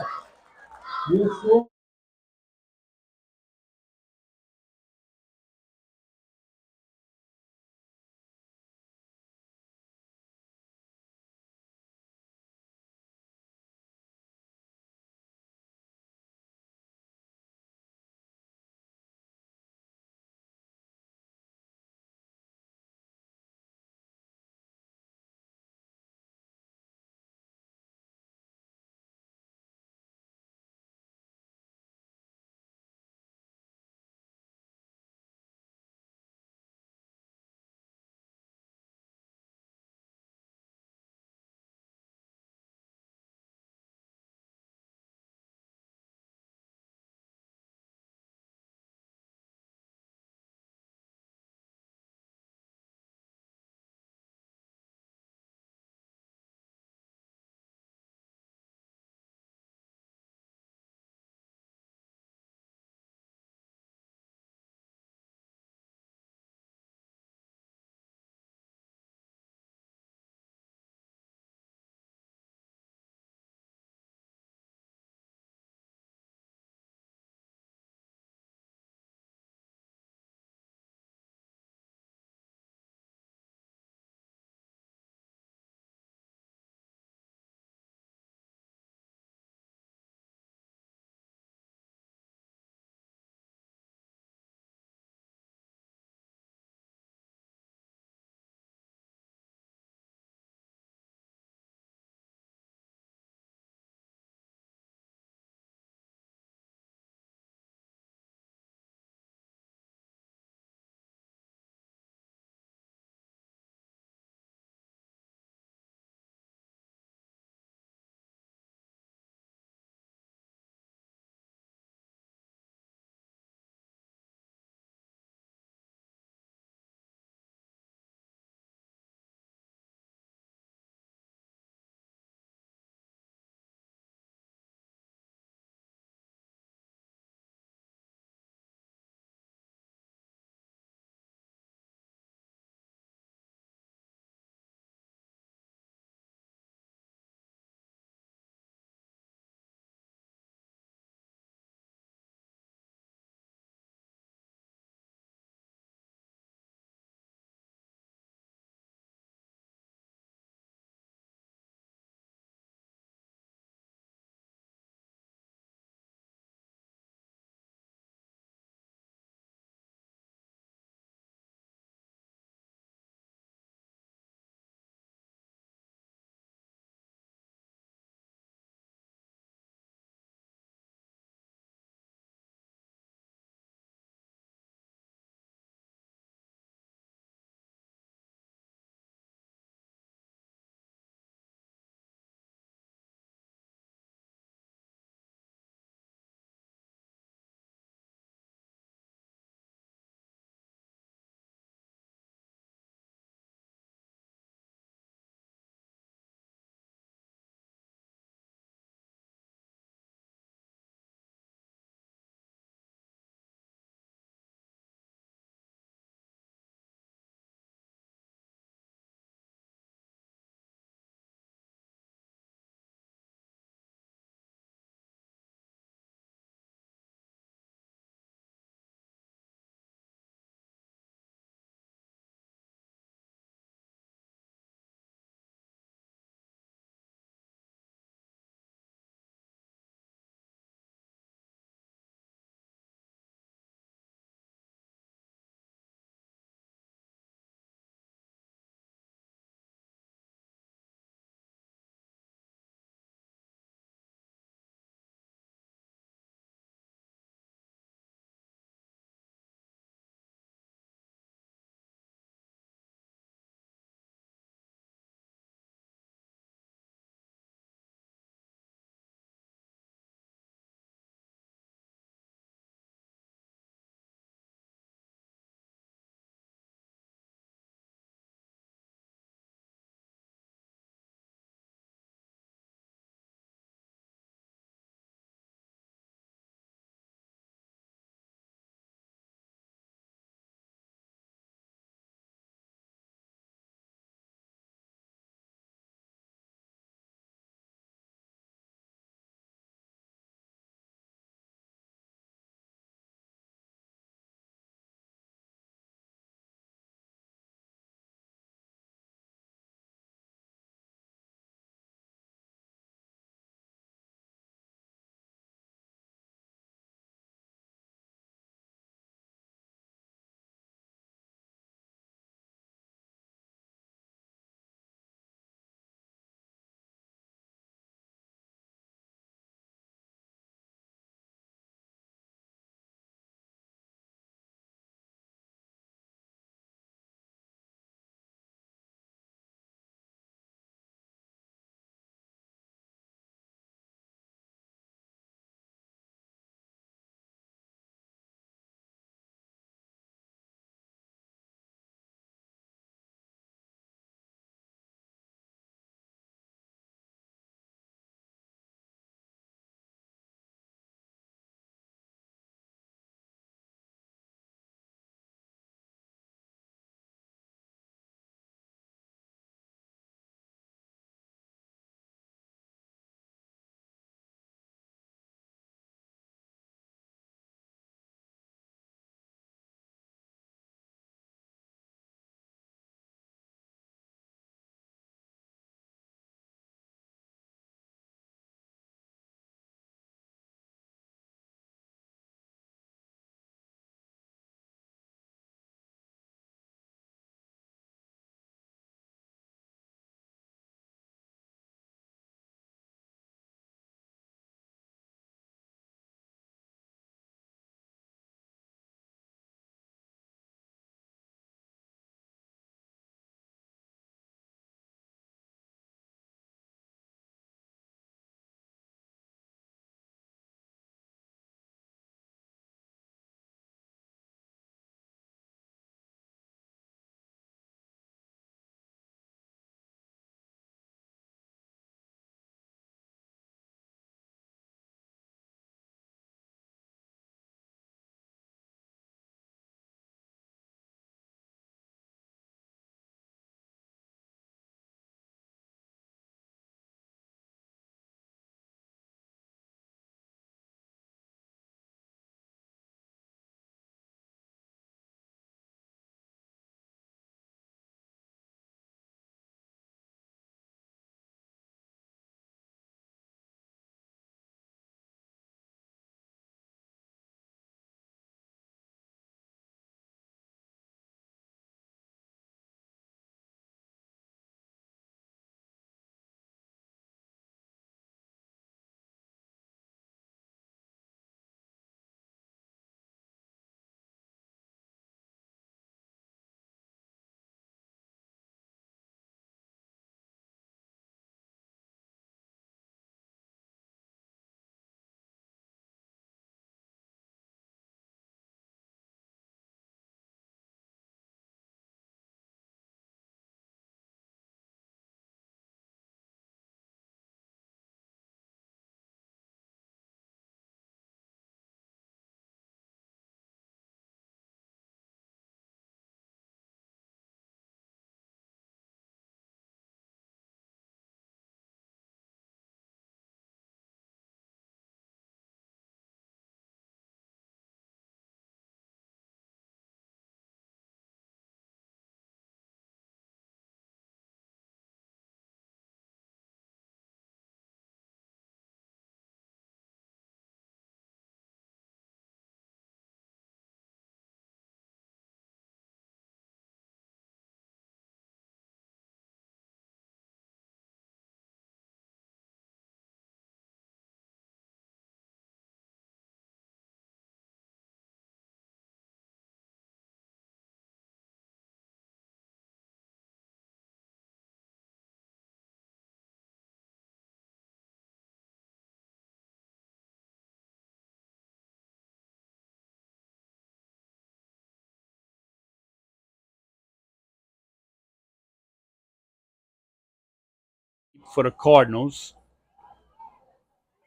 for the Cardinals.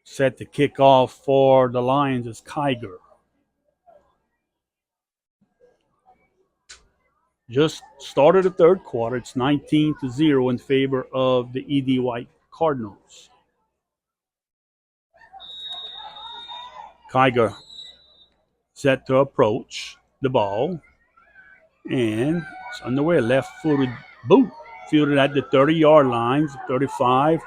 Set to kick off for the Lions is Kiger. Just started the third quarter. It's 19-0 in favor of the EDY Cardinals. Kiger set to approach the ball. And it's underway. Left-footed boot. Fielded at the 30-yard line. 35.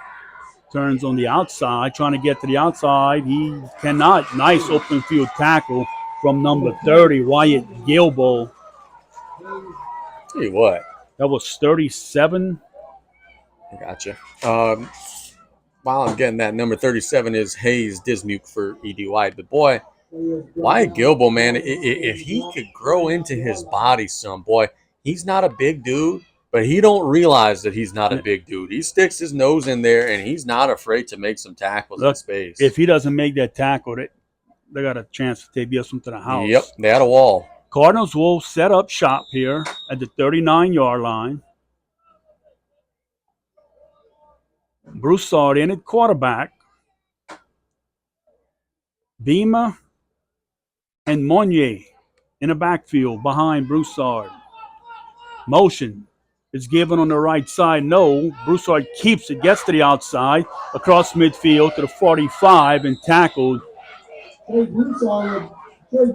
Turns on the outside. Trying to get to the outside. He cannot. Nice open field tackle from number 30, Wyatt Gilbo. Tell you what. That was 37. I gotcha. While I'm getting that, number 37 is Hayes Dismuke for EDY. But boy, Wyatt Gilbo, man, if he could grow into his body some, boy, he's not a big dude, but he don't realize that he's not a big dude. He sticks his nose in there, and he's not afraid to make some tackles in space. If he doesn't make that tackle, they got a chance to take something to the house. Yep, they had a wall. Cardinals will set up shop here at the 39-yard line. Broussard in at quarterback. Beamer and Monnier in the backfield behind Broussard. Motion is given on the right side. No. Broussard keeps it, gets to the outside, across midfield to the 45 and tackled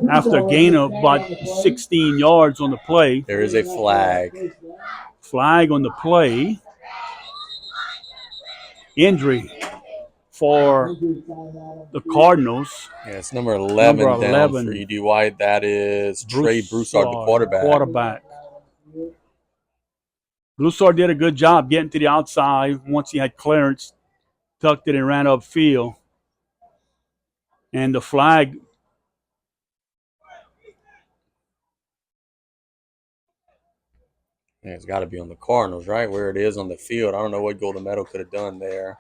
after a gain of about 16 yards on the play. There is a flag. Flag on the play. Injury for the Cardinals. Yeah, it's number 11 down 11. for EDY. That is Trey Broussard, the quarterback. Broussard did a good job getting to the outside. Once he had clearance, tucked it and ran upfield. And the flag. Yeah, it's got to be on the Cardinals, right? Where it is on the field. I don't know what Golden Meadow could have done there.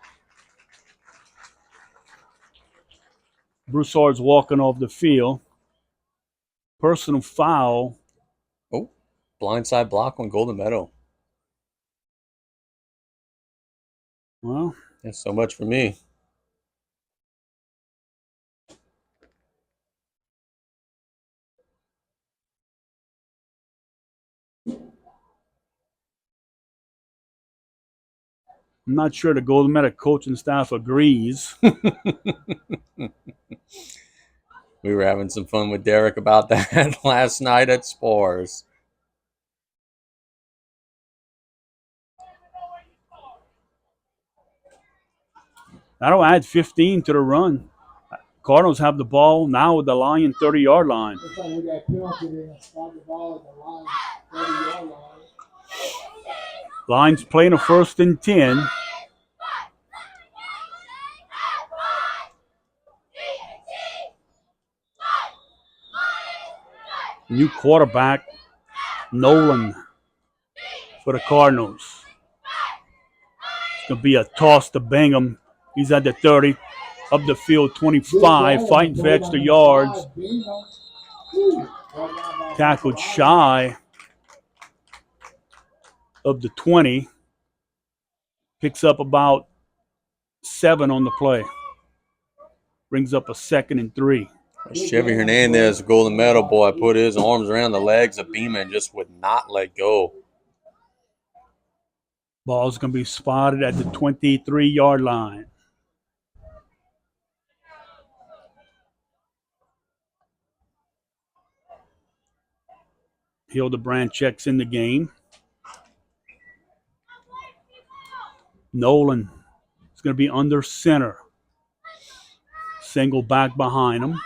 Broussard's walking off the field. Personal foul. Oh, blindside block on Golden Meadow. Well, that's so much for me. I'm not sure the Golden Meadow coaching staff agrees. We were having some fun with Derek about that last night at Spars. That'll add 15 to the run. Cardinals have the ball now at the Lion 30-yard line. Lions playing a 1st and 10. New quarterback, Nolan, for the Cardinals. It's going to be a toss to Bingham. He's at the 30, up the field, 25, fighting for extra yards. Tackled shy of the 20. Picks up about 7 on the play. Brings up a 2nd and 3. Chevy Hernandez, Golden Meadow boy, put his arms around the legs of Beeman and just would not let go. Ball's going to be spotted at the 23-yard line. Hildebrand checks in the game. Nolan is going to be under center. Single back behind him.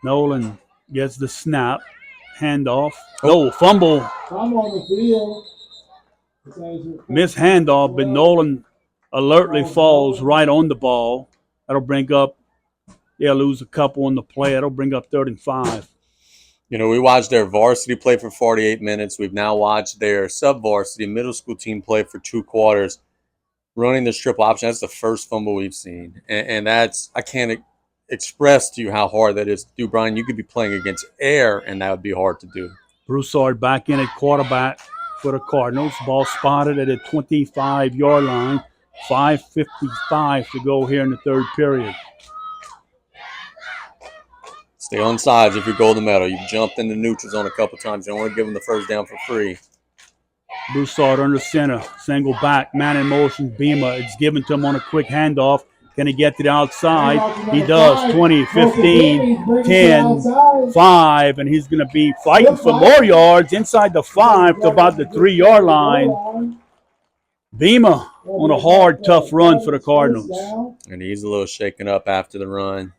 Nolan gets the snap. Handoff. Oh, fumble. Miss handoff, but Nolan alertly falls right on the ball. That'll bring up, they'll lose a couple on the play. That'll bring up 3rd and 5. You know, we watched their varsity play for 48 minutes. We've now watched their sub-varsity middle school team play for 2 quarters. Running this triple option, that's the first fumble we've seen. And that's, I can't express to you how hard that is to do, Brian. You could be playing against air, and that would be hard to do. Broussard back in at quarterback for the Cardinals. Ball spotted at the 25-yard line. 5:55 to go here in the third period. Stay on sides if you're Golden Meadow. You've jumped in the neutral zone a couple times. You don't want to give them the first down for free. Broussard under center. Single back. Man in motion. Beamer. It's given to him on a quick handoff. Can he get to the outside? He does. 20, 15, 10, 5. And he's going to be fighting for more yards inside the 5 to about the 3-yard line. Beamer on a hard, tough run for the Cardinals. And he's a little shaken up after the run.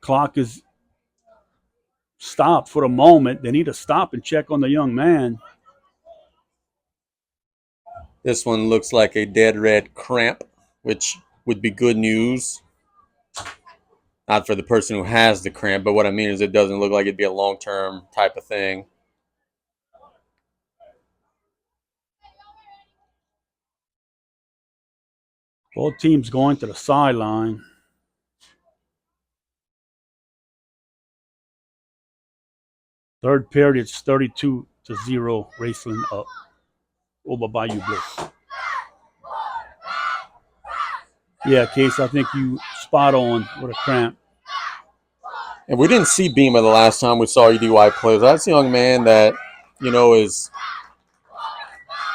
Clock is stopped for a moment. They need to stop and check on the young man. This one looks like a dead red cramp, which would be good news. Not for the person who has the cramp, but what I mean is it doesn't look like it'd be a long-term type of thing. Both teams going to the sideline. Third period, it's 32-0, Raceland up over Bayou Bliss. Yeah, Case, I think you spot on with a cramp. And we didn't see Beamer the last time we saw EDY play. That's a young man that, is,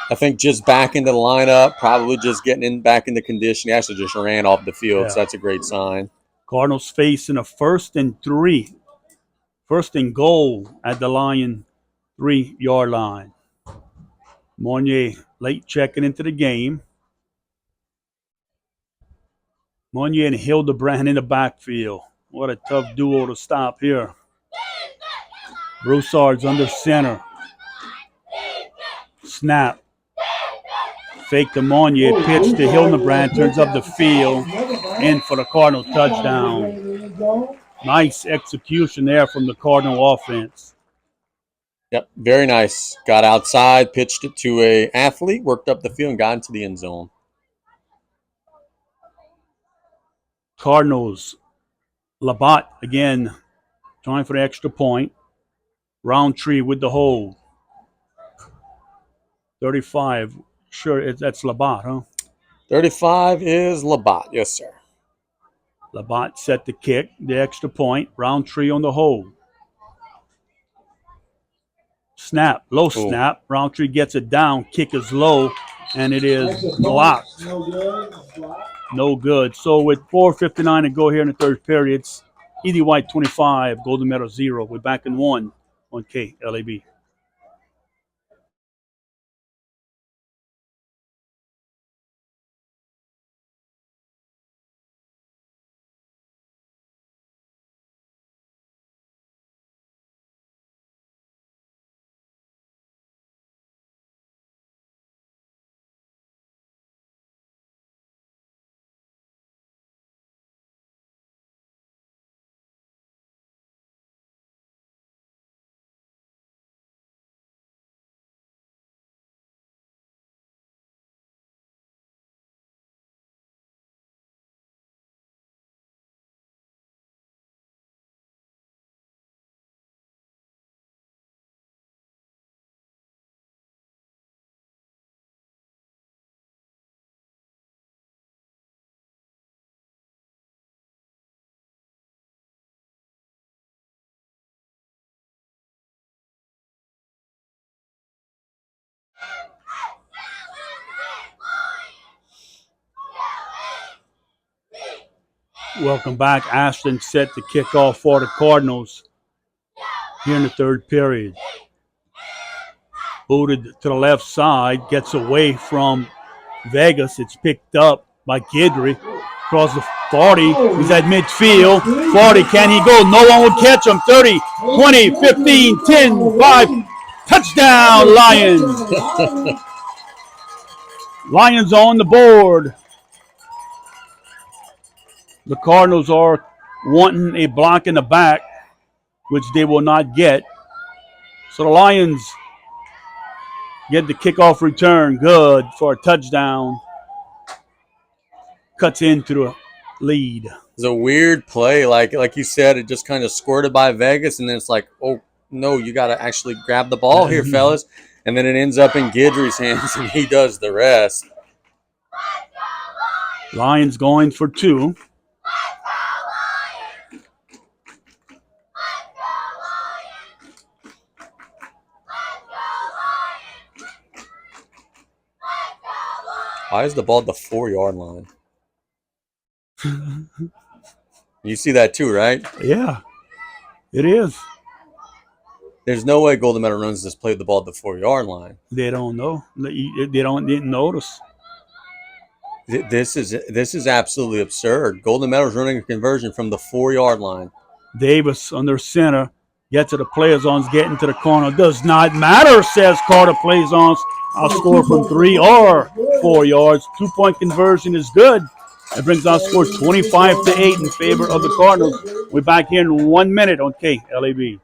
I think, just back into the lineup, probably just getting back into condition. He actually just ran off the field, so that's a great sign. Cardinals facing a 1st and 3. 1st and goal at the Lion 3-yard line. Monnier late checking into the game. Monnier and Hildebrand in the backfield. What a tough duo to stop here. Broussard's under center. Snap. Fake to Monnier. Pitch to Hildebrand. Turns up the field. In for the Cardinal touchdown. Nice execution there from the Cardinal offense. Yep, very nice. Got outside, pitched it to a athlete, worked up the field, and got into the end zone. Cardinals. Labatt again trying for the extra point. Roundtree with the hold. 35. Sure, that's Labatt, huh? 35 is Labatt. Yes, sir. Labatt set the kick, the extra point. Roundtree on the hold. Snap, low snap. Roundtree gets it down. Kick is low, and it is blocked. No good. So with 4:59 to go here in the third period, it's EDY 25, Golden Meadow 0. We're back in 1 on KLAB. Welcome back. Ashton set the kickoff for the Cardinals here in the third period. Booted to the left side, gets away from Vegas. It's picked up by Guidry. Across the 40, he's at midfield. 40, can he go? No one will catch him. 30, 20, 15, 10, 5. Touchdown, Lions. Lions on the board. The Cardinals are wanting a block in the back, which they will not get. So the Lions get the kickoff return. Good for a touchdown. Cuts into the lead. was a weird play. Like you said, it just kind of squirted by Vegas, and then it's like, oh no, you got to actually grab the ball here, fellas. And then it ends up in Guidry's hands, and he does the rest. Lions going for 2. Why is the ball at the 4-yard line? You see that too, right? Yeah, it is. There's no way Golden Meadow runs this play with the ball at the 4-yard line. They don't know. They didn't notice. This is absolutely absurd. Golden Meadow's running a conversion from the 4-yard line. Davis under center. Get to the play zones, getting to the corner. Does not matter, says Carter play zones. I'll score from 3 or 4 yards. 2-point conversion is good. That brings our score 25-8 in favor of the Cardinals. We're back here in 1 minute on KLAB.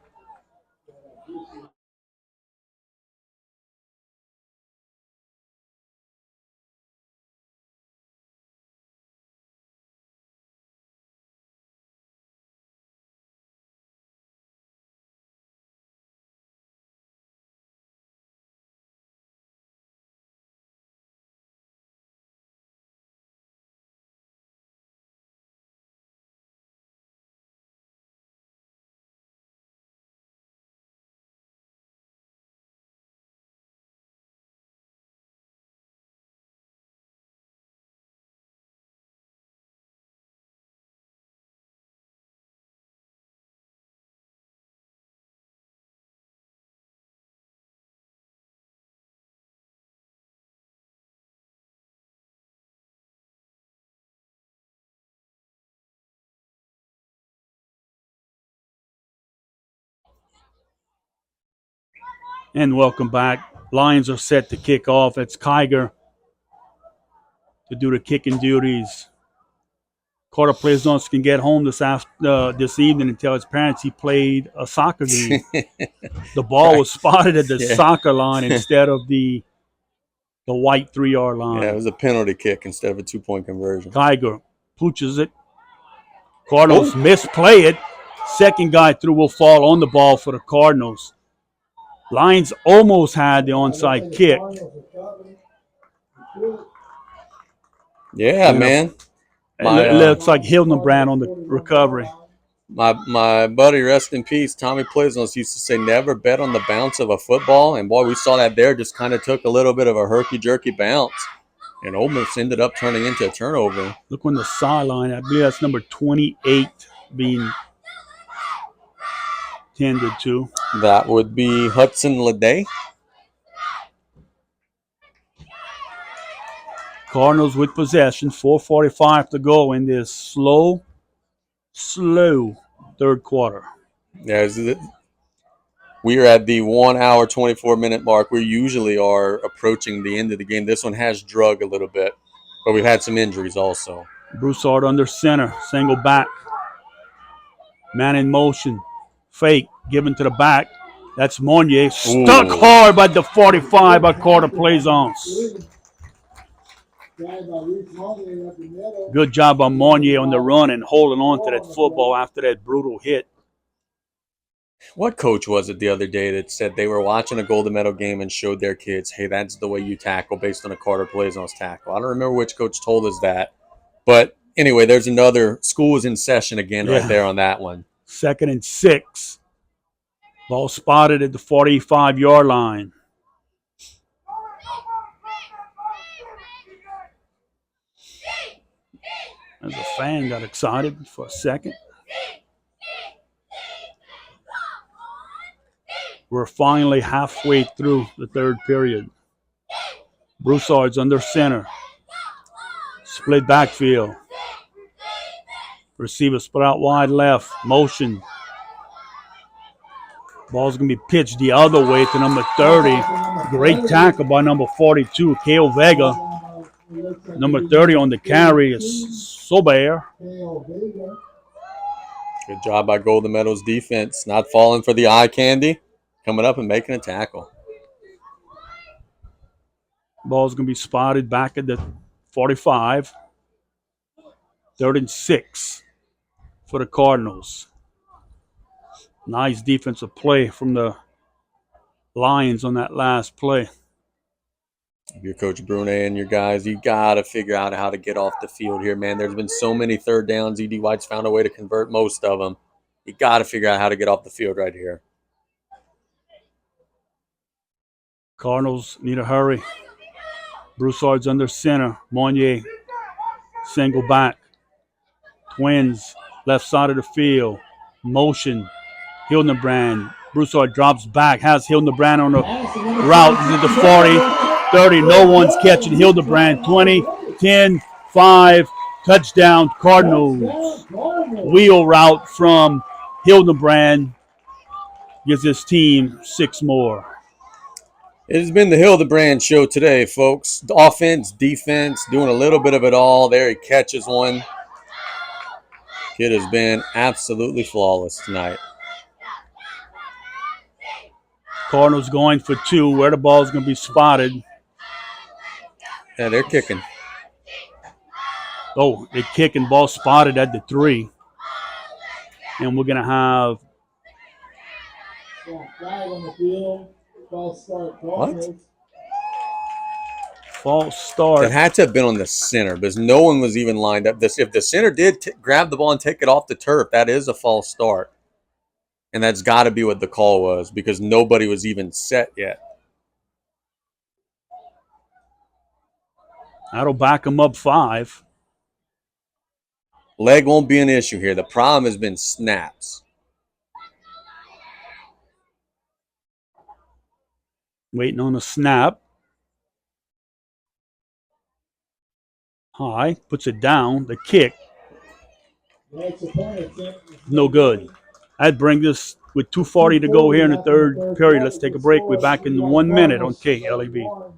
And welcome back. Lions are set to kick off. It's Kiger to do the kicking duties. Carter Plazons can get home this evening and tell his parents he played a soccer game. The ball was spotted at the soccer line instead of the white 3-yard line. Yeah, it was a penalty kick instead of a 2-point conversion. Kiger pooches it. Cardinals misplay it. Second guy through will fall on the ball for the Cardinals. Lions almost had the onside kick. Yeah, man. It looks like Hildenbrand on the recovery. My buddy, rest in peace, Tommy Plaznos used to say, never bet on the bounce of a football. And boy, we saw that there. Just kind of took a little bit of a herky-jerky bounce and almost ended up turning into a turnover. Look on the sideline. I believe that's number 28 being tended to. That would be Hudson Leday. Cardinals with possession, 4:45 to go in this slow third quarter. Yeah, we are at the 1 hour, 24-minute mark. We usually are approaching the end of the game. This one has drug a little bit, but we've had some injuries also. Broussard under center, single back. Man in motion, fake, given to the back. That's Monnier. Stuck hard by the 45 by Carter Plazons. Good job by Monnier on the run and holding on to that football after that brutal hit. What coach was it the other day that said they were watching a Golden Meadow game and showed their kids, hey, that's the way you tackle based on a Carter Plazons tackle? I don't remember which coach told us that. But anyway, there's another. School is in session again right there on that one. 2nd and 6. Ball spotted at the 45-yard line. As a fan got excited for a second. We're finally halfway through the third period. Broussard's under center. Split backfield. Receiver split out wide left. Motion. Ball's going to be pitched the other way to number 30. Great tackle by number 42, Kale Vega. Number 30 on the carry is Sober. Good job by Golden Meadow's defense. Not falling for the eye candy. Coming up and making a tackle. Ball's going to be spotted back at the 45. 3rd and 6. for the Cardinals. Nice defensive play from the Lions on that last play. If you're Coach Brune and your guys, you got to figure out how to get off the field here, man. There's been so many third downs. E.D. White's found a way to convert most of them. You got to figure out how to get off the field right here. Cardinals need a hurry. Broussard's under center. Monnier, single back. Twins, left side of the field. Motion. Hildenbrand. Broussard drops back. Has Hildenbrand on the route. He's at the 40, 30. No one's catching Hildenbrand. 20, 10, 5. Touchdown, Cardinals. Wheel route from Hildenbrand gives his team 6 more. It has been the Hildebrand show today, folks. Offense, defense, doing a little bit of it all. There he catches one. Kid has been absolutely flawless tonight. Cardinals going for 2. Where the ball's going to be spotted. Yeah, they're kicking. Oh, they're kicking. Ball spotted at the 3. And we're going to have flag on the field. False start. What? false start. It had to have been on the center because no one was even lined up. If the center did grab the ball and take it off the turf, that is a false start. And that's got to be what the call was because nobody was even set yet. That'll back him up 5. Leg won't be an issue here. The problem has been snaps. Waiting on a snap. High, puts it down. The kick, no good. I'd bring this with 2:40 to go here in the third period. Let's take a break. We're back in 1 minute on KLEV.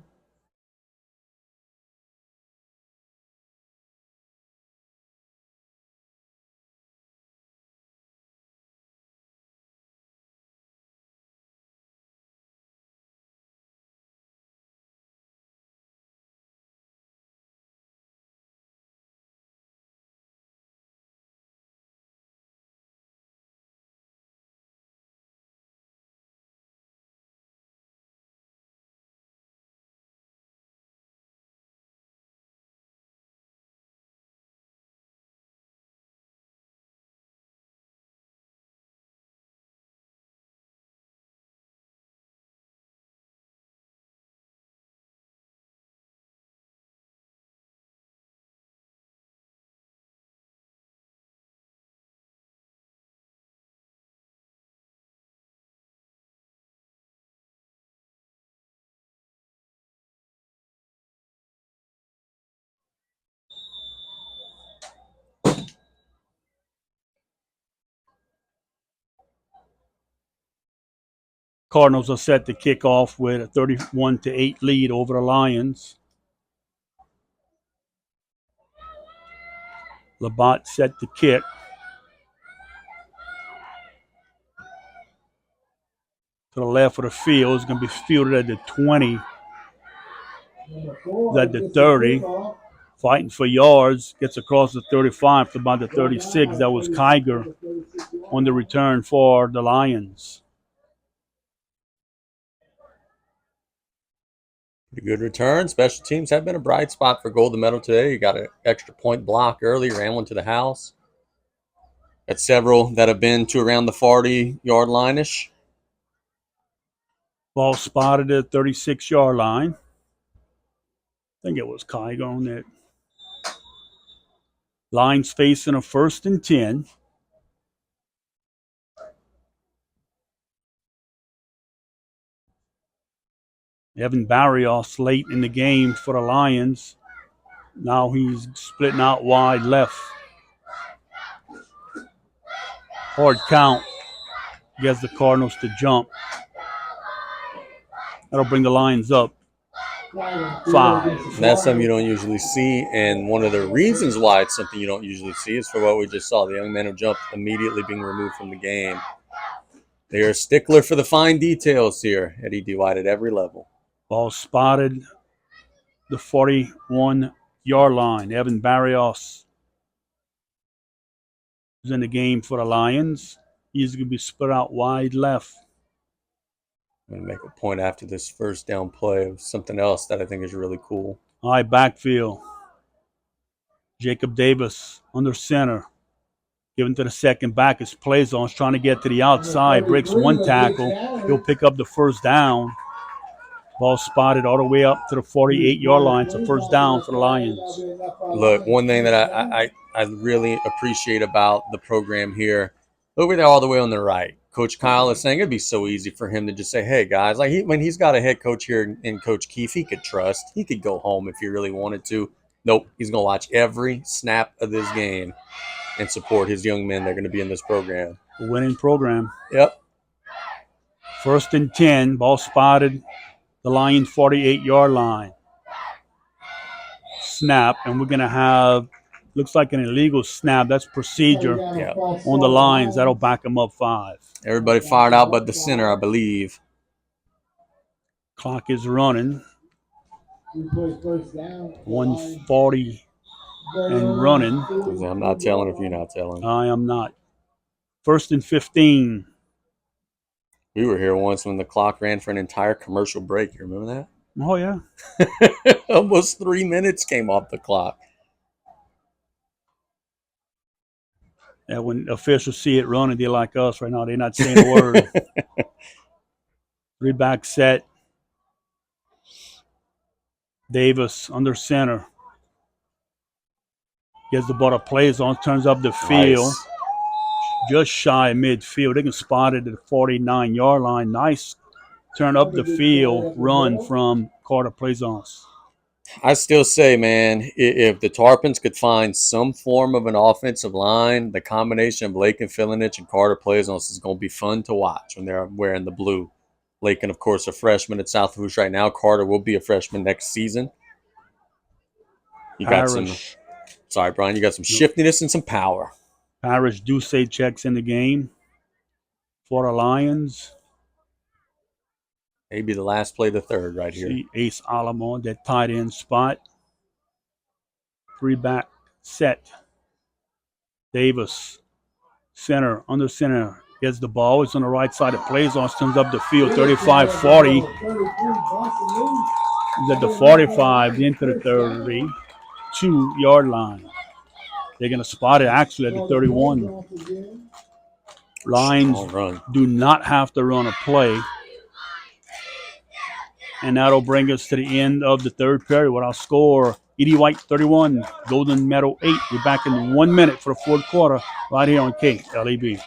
Cardinals are set to kick off with a 31-8 lead over the Lions. Labatt set to kick. To the left of the field. It's going to be fielded at the 20. At the 30. Fighting for yards. Gets across the 35 to about the 36. That was Kiger on the return for the Lions. Pretty good return. Special teams have been a bright spot for Golden Meadow today. You got an extra point block early, ran one to the house. Got several that have been to around the 40-yard line-ish. Ball spotted at the 36-yard line. I think it was Kiger on that. Lions facing a 1st and 10. Evan Barrios late in the game for the Lions. Now he's splitting out wide left. Hard count. Gets the Cardinals to jump. That'll bring the Lions up 5. That's something you don't usually see, and one of the reasons why it's something you don't usually see is for what we just saw. The young man who jumped immediately being removed from the game. They are a stickler for the fine details here at E.D. White at every level. Ball spotted the 41-yard line. Evan Barrios who's in the game for the Lions. He's going to be split out wide left. I'm going to make a point after this first down play of something else that I think is really cool. High backfield. Jacob Davis under center. Given to the second back. His plays on. He's trying to get to the outside. Breaks one tackle. He'll pick up the first down. Ball spotted all the way up to the 48-yard line. It's a first down for the Lions. Look, one thing that I really appreciate about the program here, over there all the way on the right, Coach Kyle is saying it'd be so easy for him to just say, hey, guys, like when he's got a head coach here in Coach Keefe, he could trust. He could go home if he really wanted to. Nope, he's going to watch every snap of this game and support his young men that are going to be in this program. Winning program. Yep. 1st and 10. Ball spotted. The Lions 48-yard line. Snap, and we're going to have, looks like an illegal snap. That's procedure on the Lions. That'll back them up 5. Everybody fired out but the center, I believe. Clock is running. 140 and running. I'm not telling if you're not telling. I am not. 1st and 15. We were here once when the clock ran for an entire commercial break. You remember that? Oh, yeah. Almost 3 minutes came off the clock. Yeah, when officials see it running, they're like us right now. They're not saying a word. 3-back set. Davis under center. Gets the ball to plays on, turns up the field. Nice. Just shy of midfield. They can spot it at the 49-yard line. Nice turn up the field run from Carter Plaisance. I still say, man, if the Tarpons could find some form of an offensive line, the combination of Lakin Filinich and Carter Plaisance is going to be fun to watch when they're wearing the blue. Lakin, of course, a freshman at South Hoosh right now. Carter will be a freshman next season. You got sorry, Brian, you got some shiftiness and some power. Parrish Duce checks in the game for the Lions. Maybe the last play of the third right here. See Ace Alamo, that tight end spot. 3-back set. Davis, center, under center, gets the ball. It's on the right side. It plays on, turns up the field, 35-40. He's at the 45, into the 32-yard line. They're going to spot it actually at the 31. Lions do not have to run a play. And that'll bring us to the end of the third period with our score, E.D. White 31, Golden Meadow 8. We're back in 1 minute for the fourth quarter right here on KLEB.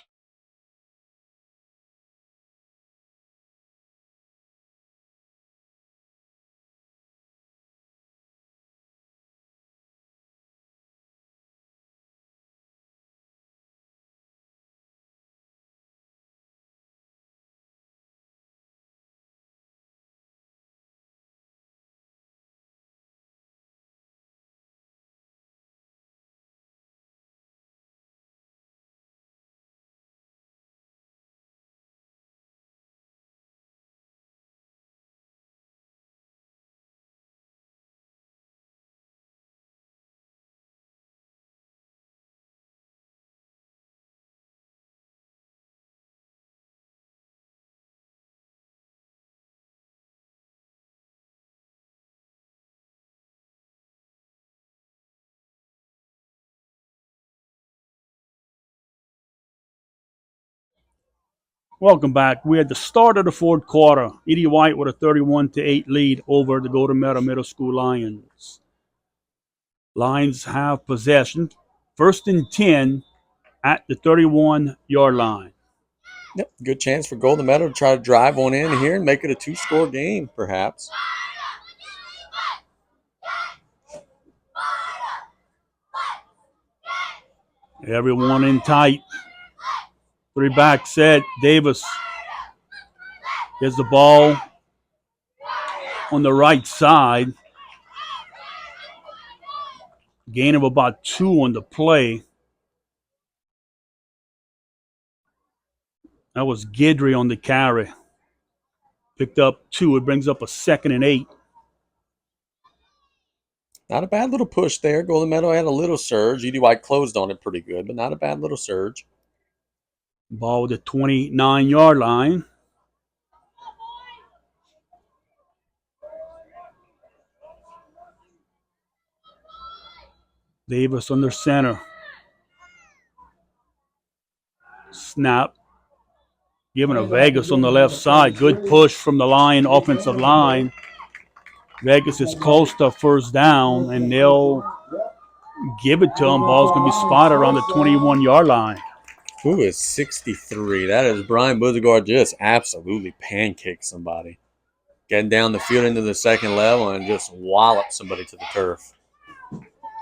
Welcome back. We're at the start of the fourth quarter. E.D. White with a 31-8 lead over the Golden Meadow Middle School Lions. Lions have possession. 1st and 10 at the 31-yard line. Yep, good chance for Golden Meadow to try to drive one in here and make it a 2-score game, perhaps. Everyone in tight. 3-back set. Davis gets the ball on the right side. Gain of about 2 on the play. That was Guidry on the carry. Picked up 2. It brings up a 2nd and 8. Not a bad little push there. Golden Meadow had a little surge. E.D. White closed on it pretty good, but not a bad little surge. Ball at the 29-yard line. Davis under center. Snap. Giving a Vegas on the left side. Good push from the Lion offensive line. Vegas is close to first down, and they'll give it to him. Ball's going to be spotted around the 21-yard line. Who is 63? That is Brian Buzegard just absolutely pancaked somebody. Getting down the field into the second level and just wallop somebody to the turf.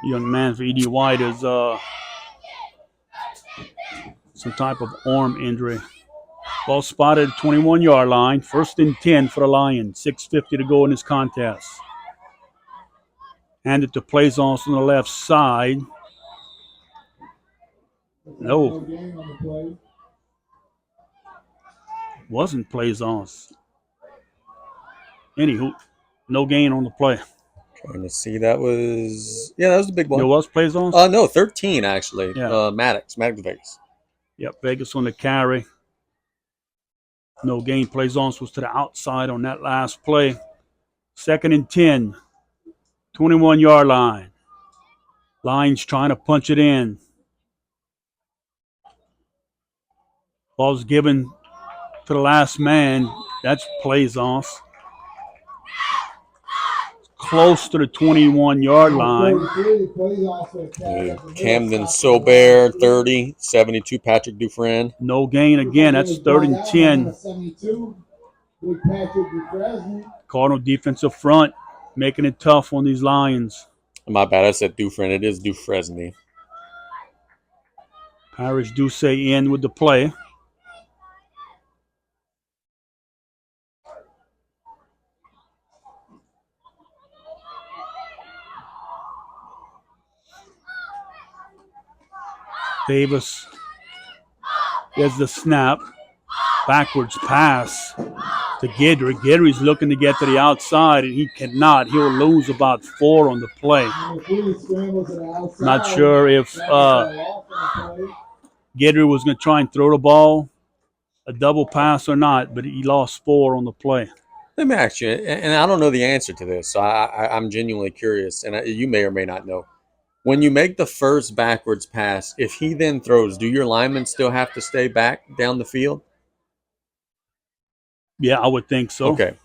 Young man for E.D. White is some type of arm injury. Ball spotted at 21-yard line. 1st and 10 for the Lions. 6:50 to go in this contest. Handed to Plaisance on the left side. No. Wasn't Plaisance. Anywho, no gain on the play. Trying to see, that was the big one. There was Plaisance? No, 13 actually. Yeah. Maddox Vegas. Yep, Vegas on the carry. No gain. Plaisance was to the outside on that last play. 2nd and 10. 21-yard line. Lions trying to punch it in. Ball's given to the last man. That's Plaisance. Close to the 21-yard line. Camden Sobert, 30. 72, Patrick Dufresne. No gain again. That's 3rd and 10. Cardinal defensive front making it tough on these Lions. My bad, I said Dufresne. It is Dufresne. Parrish Duce in with the play. Davis gets the snap. Backwards pass to Guidry. Guidry's looking to get to the outside, and he cannot. He'll lose about 4 on the play. Not sure if Guidry was going to try and throw the ball, a double pass or not, but he lost 4 on the play. Let me ask you, and I don't know the answer to this, so I'm genuinely curious, and you may or may not know. When you make the first backwards pass, if he then throws, do your linemen still have to stay back down the field? Yeah, I would think so. Okay.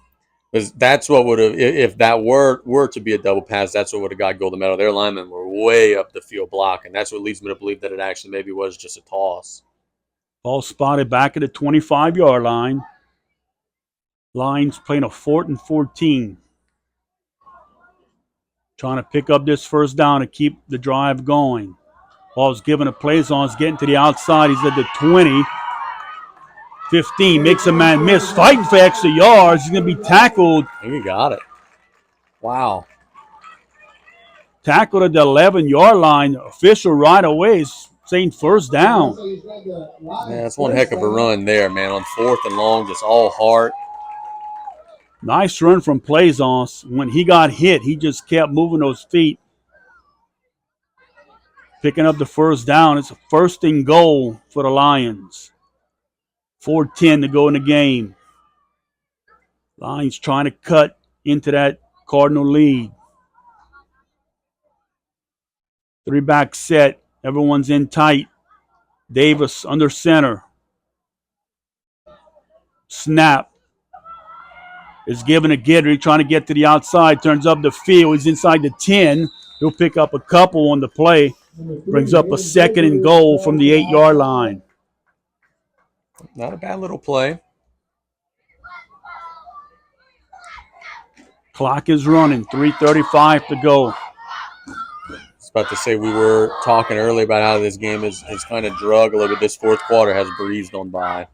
Because that's what would have, if that were to be a double pass, that's what would have got Golden Meadow. Their linemen were way up the field blocking. That's what leads me to believe that it actually maybe was just a toss. Ball spotted back at the 25-yard line. Lions playing a 4th and 14. Trying to pick up this first down and keep the drive going. Ball's given to Plaisance, getting to the outside. He's at the 20. 15, makes a man miss. Fighting for extra yards. He's going to be tackled. He got it. Wow. Tackled at the 11-yard line. Official right away is saying first down. Yeah, that's one heck of a run there, man. On 4th and long, just all heart. Nice run from Plaisance. When he got hit, he just kept moving those feet. Picking up the first down. It's a 1st and goal for the Lions. 4:10 to go in the game. Lions trying to cut into that Cardinal lead. 3-back set. Everyone's in tight. Davis under center. Snap. Is given to Guidry, trying to get to the outside. Turns up the field. He's inside the 10. He'll pick up a couple on the play. Brings up a 2nd and goal from the 8-yard line. Not a bad little play. Clock is running. 3:35 to go. I was about to say, we were talking earlier about how this game is kind of drug a little bit. This 4th quarter has breezed on by.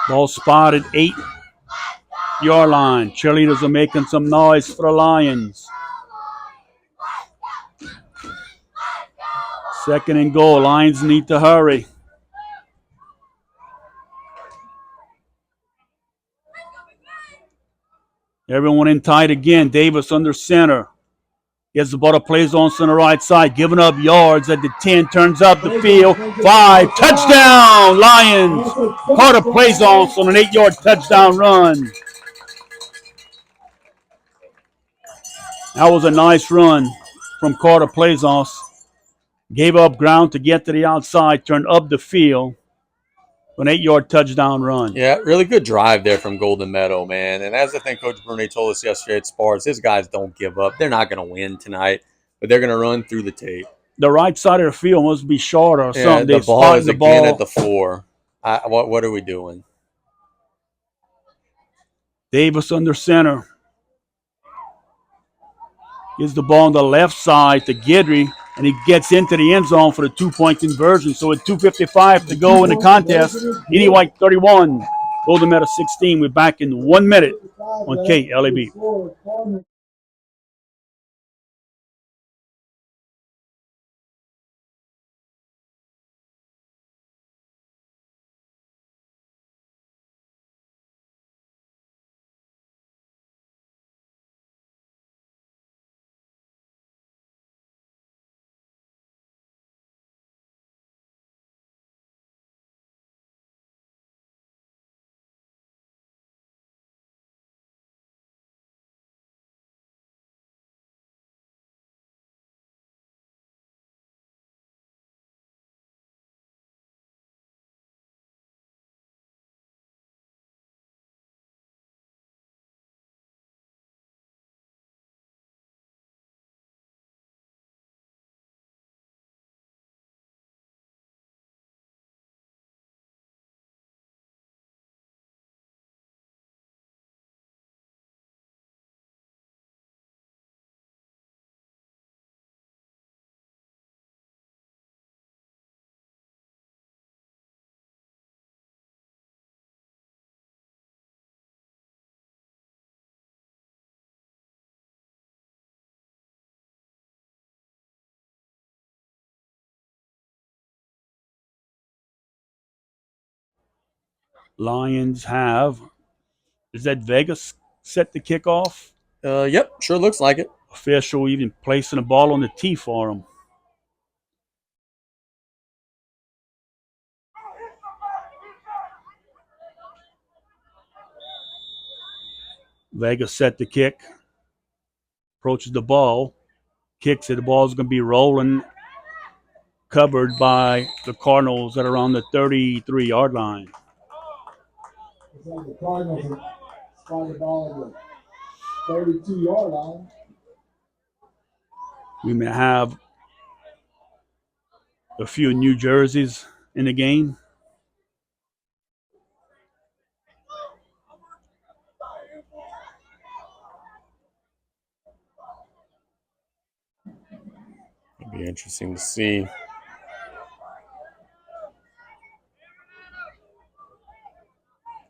Ball spotted 8-yard line. Cheerleaders are making some noise for the Lions. 2nd and goal. Lions need to hurry. Everyone in tight again. Davis under center. Gets the ball to play zone center right side. Giving up yards at the 10. Turns up the field. 5. Touchdown, Lions. Carter plays on an 8-yard touchdown run. That was a nice run from Carter Plazos. Gave up ground to get to the outside. Turned up the field. An 8-yard touchdown run. Yeah, really good drive there from Golden Meadow, man. And as I think Coach Brunet told us yesterday at Spars, his guys don't give up. They're not going to win tonight, but they're going to run through the tape. The right side of the field must be short or something. The ball is again at the 4. What are we doing? Davis under center. Gives the ball on the left side to Guidry, and he gets into the end zone for the 2-point conversion. So with 2:55 to go in the contest, Edie White 31, Golden Meadow 16. We're back in 1 minute on KLAB. Lions have, is that Vegas set the kickoff? Yep, sure looks like it. Official even placing the ball on the tee for him. Vegas set the kick. Approaches the ball. Kicks it. The ball's going to be rolling. Covered by the Cardinals at around the 33-yard line. It's like the Cardinals have spotted the ball at the 32-yard line. We may have a few New Jerseys in the game. It'd be interesting to see.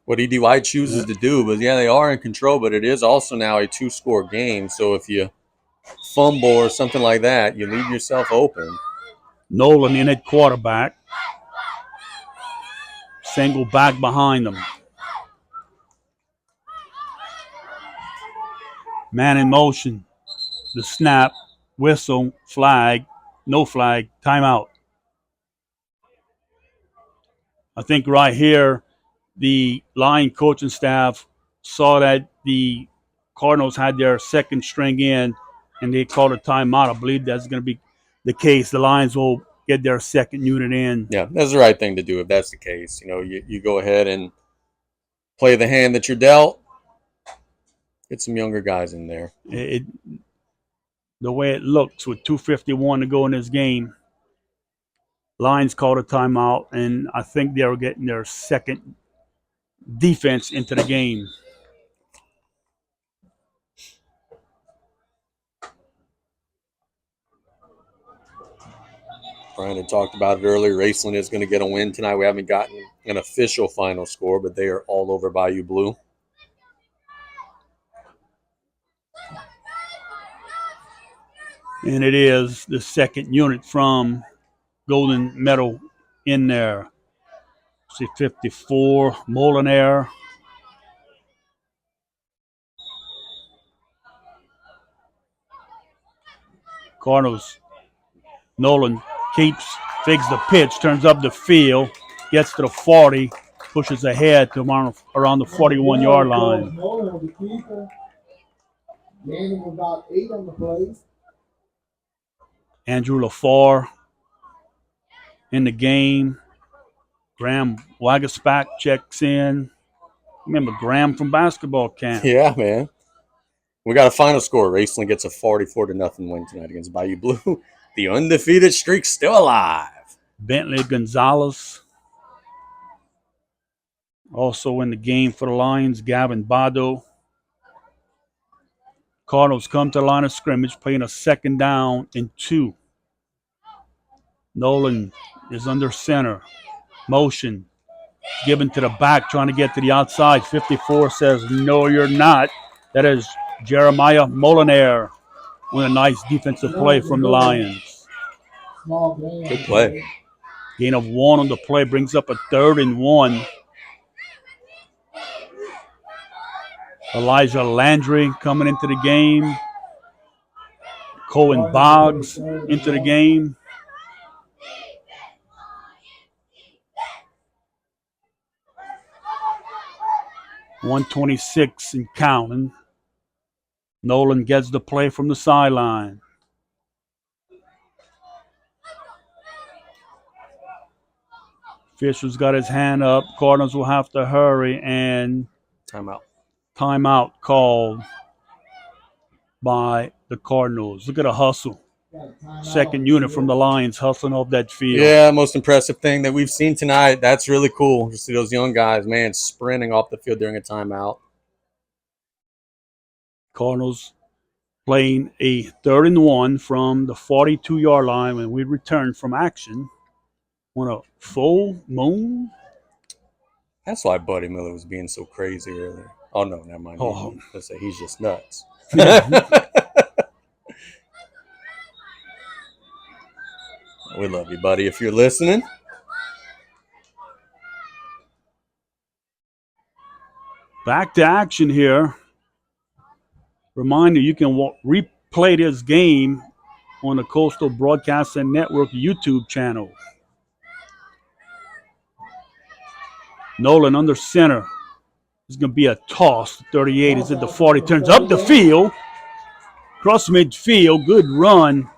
What EDY chooses to do, but yeah, they are in control, but it is also now a 2-score game. So if you fumble or something like that, you leave yourself open. Nolan in at quarterback. Single back behind them. Man in motion. The snap, whistle, flag, no flag, timeout. I think right here, the line coaching staff saw that the Cardinals had their second string in, and they called a timeout. I believe that's going to be the case. The Lions will get their second unit in. Yeah, that's the right thing to do if that's the case. You know, you go ahead and play the hand that you're dealt. Get some younger guys in there. The way it looks with 2:51 to go in this game, Lions called a timeout, and I think they were getting their second defense into the game. Brian had talked about it earlier. Raceland is going to get a win tonight. We haven't gotten an official final score, but they are all over Bayou Blue. And it is the second unit from Golden Meadow in there. See 54, Molinaire. Cardinals. Nolan fakes the pitch, turns up the field, gets to the 40, pushes ahead to around the 41-yard line. Nolan was the keeper. Gaining about 8 on the play. Andrew LaFar in the game. Graham Wagaspak checks in. Remember Graham from basketball camp. Yeah, man. We got a final score. Raceland gets a 44-0 win tonight against Bayou Blue. The undefeated streak's still alive. Bentley Gonzalez also in the game for the Lions. Gavin Bado. Cardinals come to the line of scrimmage, playing a 2nd down and 2. Nolan is under center. Motion. Given to the back, trying to get to the outside. 54 says, no, you're not. That is Jeremiah Molinaire with a nice defensive play from the Lions. Good play. Gain of 1 on the play brings up a 3rd and 1. Elijah Landry coming into the game. Cohen Boggs into the game. .126 and counting. Nolan gets the play from the sideline. Fisher's got his hand up. Cardinals will have to hurry, and timeout called by the Cardinals. Look at a hustle. 2nd unit from the Lions hustling off that field. Yeah, most impressive thing that we've seen tonight. That's really cool to see those young guys, man, sprinting off the field during a timeout. Cardinals playing a 3rd and 1 from the 42-yard line when we return from action on a full moon. That's why Buddy Miller was being so crazy earlier. Oh, no, never mind. Oh. Let's say he's just nuts. We love you, buddy, if you're listening. Back to action here. Reminder, you can replay this game on the Coastal Broadcasting Network YouTube channel. Nolan under center. It's going to be a toss. 38 is at the 40. Turns up the field. Cross midfield. Good run.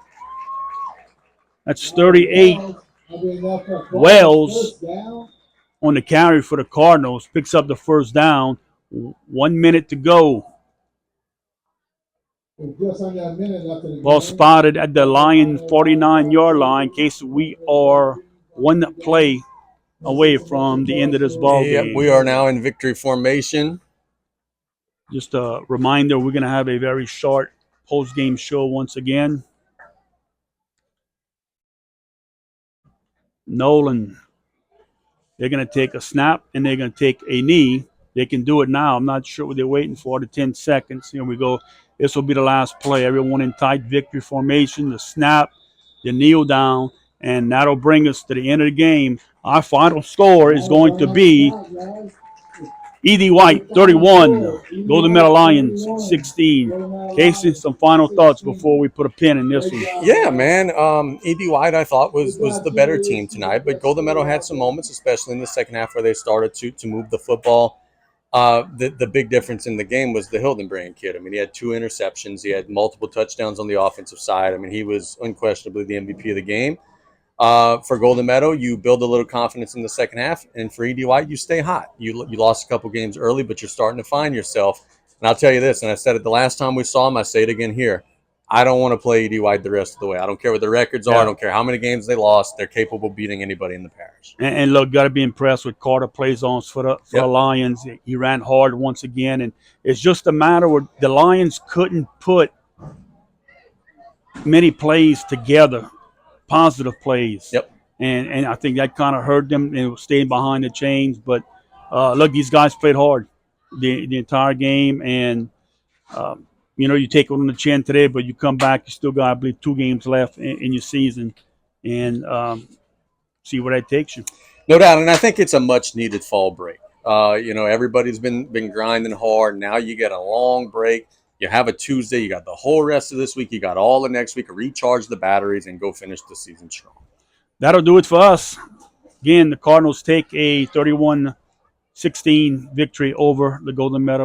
That's 38. Wells on the carry for the Cardinals. Picks up the 1st down. 1 minute to go. Ball spotted at the Lion 49-yard line in case we are 1 play away from the end of this ball game. We are now in victory formation. Just a reminder, we're going to have a very short post-game show once again. Nolan, they're going to take a snap and they're going to take a knee. They can do it now. I'm not sure what they're waiting for, the 10 seconds. Here we go. This will be the last play. Everyone in tight victory formation, the snap, the kneel down, and that'll bring us to the end of the game. Our final score is going to be E.D. White, 31. Golden Meadow Lions, 16. Casey, some final thoughts before we put a pin in this one. Yeah, man. E.D. White, I thought, was the better team tonight, but Golden Meadow had some moments, especially in the second half, where they started to move the football. The big difference in the game was the Hildenbrand kid. I mean, he had 2 interceptions. He had multiple touchdowns on the offensive side. I mean, he was unquestionably the MVP of the game. For Golden Meadow, you build a little confidence in the second half. And for E.D. White, you stay hot. You lost a couple games early, but you're starting to find yourself. And I'll tell you this, and I said it the last time we saw him, I say it again here. I don't want to play E.D. White the rest of the way. I don't care what the records are. I don't care how many games they lost. They're capable of beating anybody in the parish. And look, got to be impressed with Carter plays on for the Lions. He ran hard once again. And it's just a matter where the Lions couldn't put many plays together, positive plays. Yep. And I think that kind of hurt them and staying behind the chains. But, look, these guys played hard the entire game. And, you take it on the chin today, but you come back, you still got, I believe, 2 games left in your season. And see where that takes you. No doubt. And I think it's a much-needed fall break. Everybody's been grinding hard. Now you get a long break. You have a Tuesday. You got the whole rest of this week. You got all the next week to recharge the batteries and go finish the season strong. That'll do it for us. Again, the Cardinals take a 31-16 victory over the Golden Meadow.